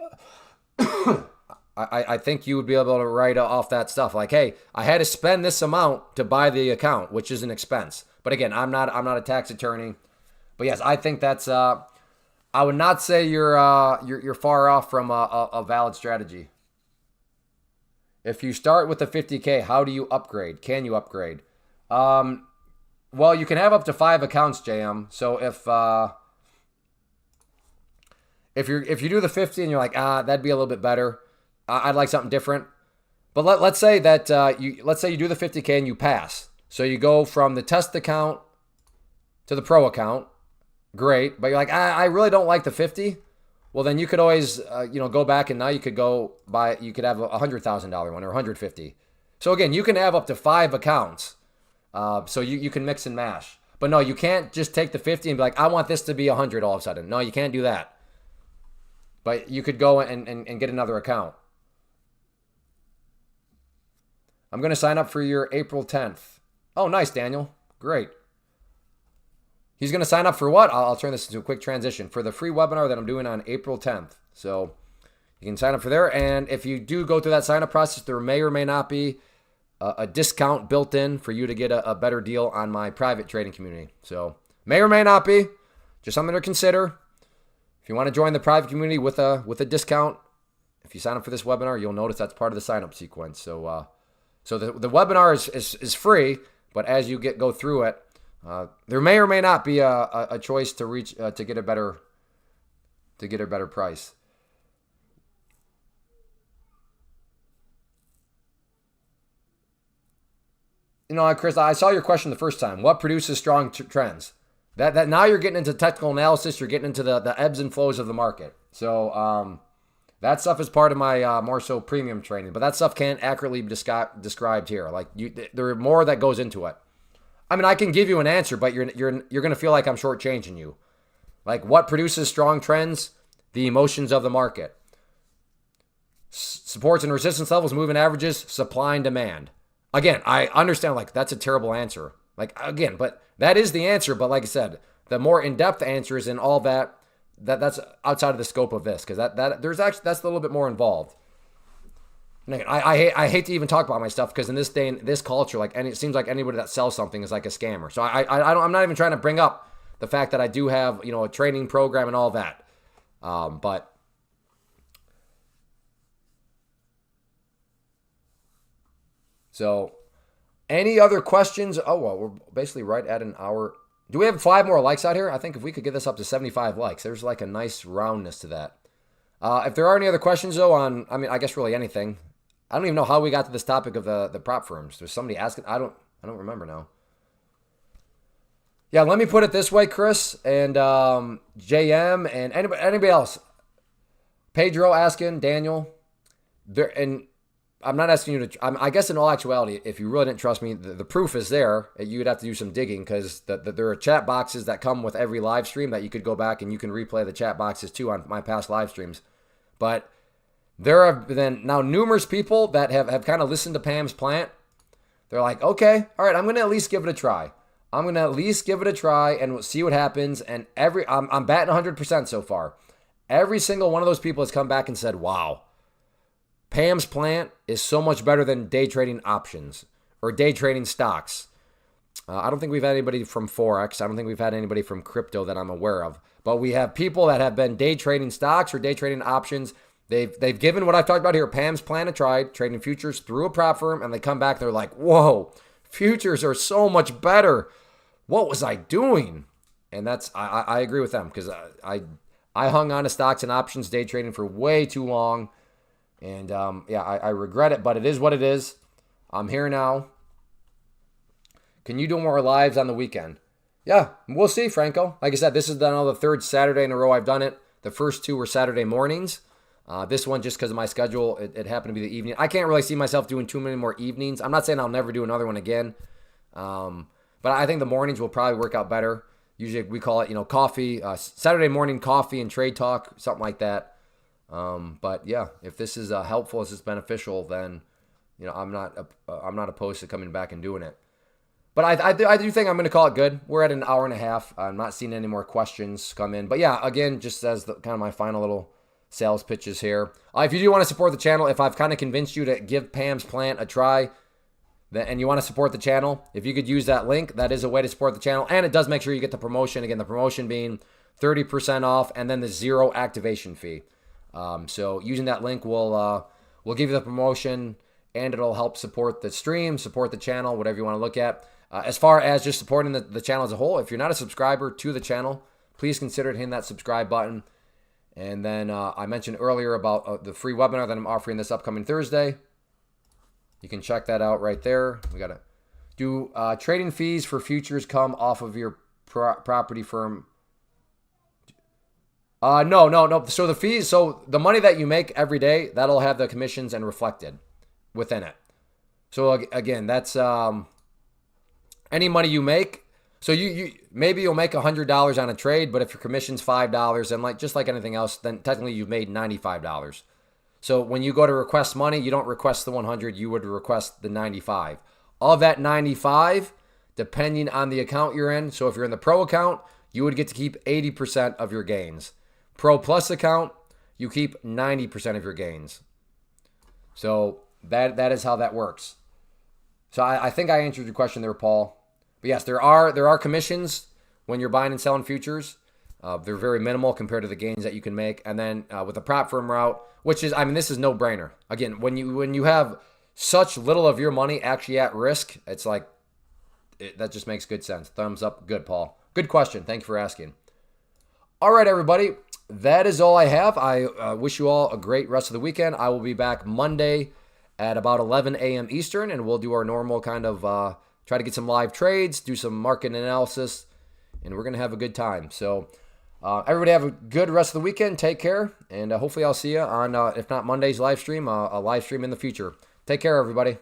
[SPEAKER 1] I think you would be able to write off that stuff. Like, hey, I had to spend this amount to buy the account, which is an expense. But again, I'm not a tax attorney. But yes, I think that's I would not say you're far off from a valid strategy. If you start with the 50K, how do you upgrade? Can you upgrade? Well, you can have up to 5 accounts, JM. So if you do the 50 and you're like, that'd be a little bit better. I'd like something different. But let's say that let's say you do the 50K and you pass. So you go from the test account to the pro account. Great, but you're like, I really don't like the 50. Well, then you could always, go back and now you could go buy. You could have a $100,000 one or 150. So again, you can have up to 5 accounts. So you can mix and mash. But no, you can't just take the 50 and be like, I want this to be 100 all of a sudden. No, you can't do that. But you could go and get another account. I'm going to sign up for your April 10th. Oh, nice, Daniel. Great. He's going to sign up for what? I'll turn this into a quick transition. For the free webinar that I'm doing on April 10th. So you can sign up for there. And if you do go through that sign-up process, there may or may not be a discount built in for you to get a better deal on my private trading community. So may or may not be. Just something to consider. If you want to join the private community with a discount, if you sign up for this webinar, you'll notice that's part of the sign-up sequence. So the webinar is free, but as you go through it, there may or may not be a choice to reach to get a better price. Chris, I saw your question the first time. What produces strong trends? That now you're getting into technical analysis. You're getting into the ebbs and flows of the market. So that stuff is part of my more so premium training. But that stuff can't accurately be described here. Like there are more that goes into it. I mean, I can give you an answer, but you're going to feel like I'm shortchanging you. Like, what produces strong trends? The emotions of the market. Supports and resistance levels, moving averages, supply and demand. Again, I understand, like, that's a terrible answer. Like, again, but that is the answer. But like I said, the more in-depth answers and all that's outside of the scope of this, because that's a little bit more involved. I hate to even talk about my stuff because in this day and this culture, it seems like anybody that sells something is like a scammer. So I'm not even trying to bring up the fact that I do have a training program and all that. But so any other questions? Oh well, we're basically right at an hour. Do we have 5 more likes out here? I think if we could get this up to 75 likes, there's like a nice roundness to that. If there are any other questions though I guess really anything. I don't even know how we got to this topic of the prop firms. There's somebody asking. I don't remember now. Yeah, let me put it this way, Chris and JM and anybody else. Pedro asking, Daniel, and I'm not asking you to. I guess in all actuality, if you really didn't trust me, the proof is there. You'd have to do some digging because there are chat boxes that come with every live stream that you could go back and you can replay the chat boxes too on my past live streams. But there have been now numerous people that have kind of listened to Pam's plant. They're like, okay, all right, I'm going to at least give it a try. I'm going to at least give it a try and we'll see what happens. And I'm batting 100% so far. Every single one of those people has come back and said, wow, Pam's plant is so much better than day trading options or day trading stocks. I don't think we've had anybody from Forex. I don't think we've had anybody from crypto that I'm aware of. But we have people that have been day trading stocks or day trading options. They've given what I've talked about here, Pam's plan a try, trading futures through a prop firm, and they come back, they're like, whoa, futures are so much better. What was I doing? And I agree with them because I hung on to stocks and options day trading for way too long. And I regret it, but it is what it is. I'm here now. Can you do more lives on the weekend? Yeah, we'll see, Franco. Like I said, this is now the third Saturday in a row I've done it. The first two were Saturday mornings. This one, just because of my schedule, it happened to be the evening. I can't really see myself doing too many more evenings. I'm not saying I'll never do another one again. But I think the mornings will probably work out better. Usually we call it, coffee, Saturday morning coffee and trade talk, something like that. But yeah, if this is helpful, if this is beneficial, then I'm not opposed to coming back and doing it. But I do think I'm going to call it good. We're at an hour and a half. I'm not seeing any more questions come in. But yeah, again, just as kind of my final little sales pitches here. If you do want to support the channel, if I've kind of convinced you to give Pam's plant a try, and you want to support the channel, if you could use that link, that is a way to support the channel. And it does make sure you get the promotion. Again, the promotion being 30% off and then the 0 activation fee. So using that link will give you the promotion and it'll help support the stream, support the channel, whatever you want to look at. As far as just supporting the channel as a whole, if you're not a subscriber to the channel, please consider hitting that subscribe button. And then I mentioned earlier about the free webinar that I'm offering this upcoming Thursday. You can check that out right there. We got to do trading fees for futures come off of your property firm. No. So the fees, so the money that you make every day, that'll have the commissions and reflected within it. So again, that's any money you make. So you maybe you'll make $100 on a trade, but if your commission's $5 and just like anything else, then technically you've made $95. So when you go to request money, you don't request the 100, you would request the 95. Of that 95, depending on the account you're in, so if you're in the Pro account, you would get to keep 80% of your gains. Pro Plus account, you keep 90% of your gains. So that is how that works. So I think I answered your question there, Paul. But yes, there are commissions when you're buying and selling futures. They're very minimal compared to the gains that you can make. And then with the prop firm route, which is, this is no brainer. Again, when you have such little of your money actually at risk, it's like, that just makes good sense. Thumbs up. Good, Paul. Good question. Thank you for asking. All right, everybody. That is all I have. I wish you all a great rest of the weekend. I will be back Monday at about 11 a.m. Eastern, and we'll do our normal kind of try to get some live trades, do some market analysis, and we're going to have a good time. So everybody have a good rest of the weekend. Take care, and hopefully I'll see you on, if not Monday's live stream, a live stream in the future. Take care, everybody.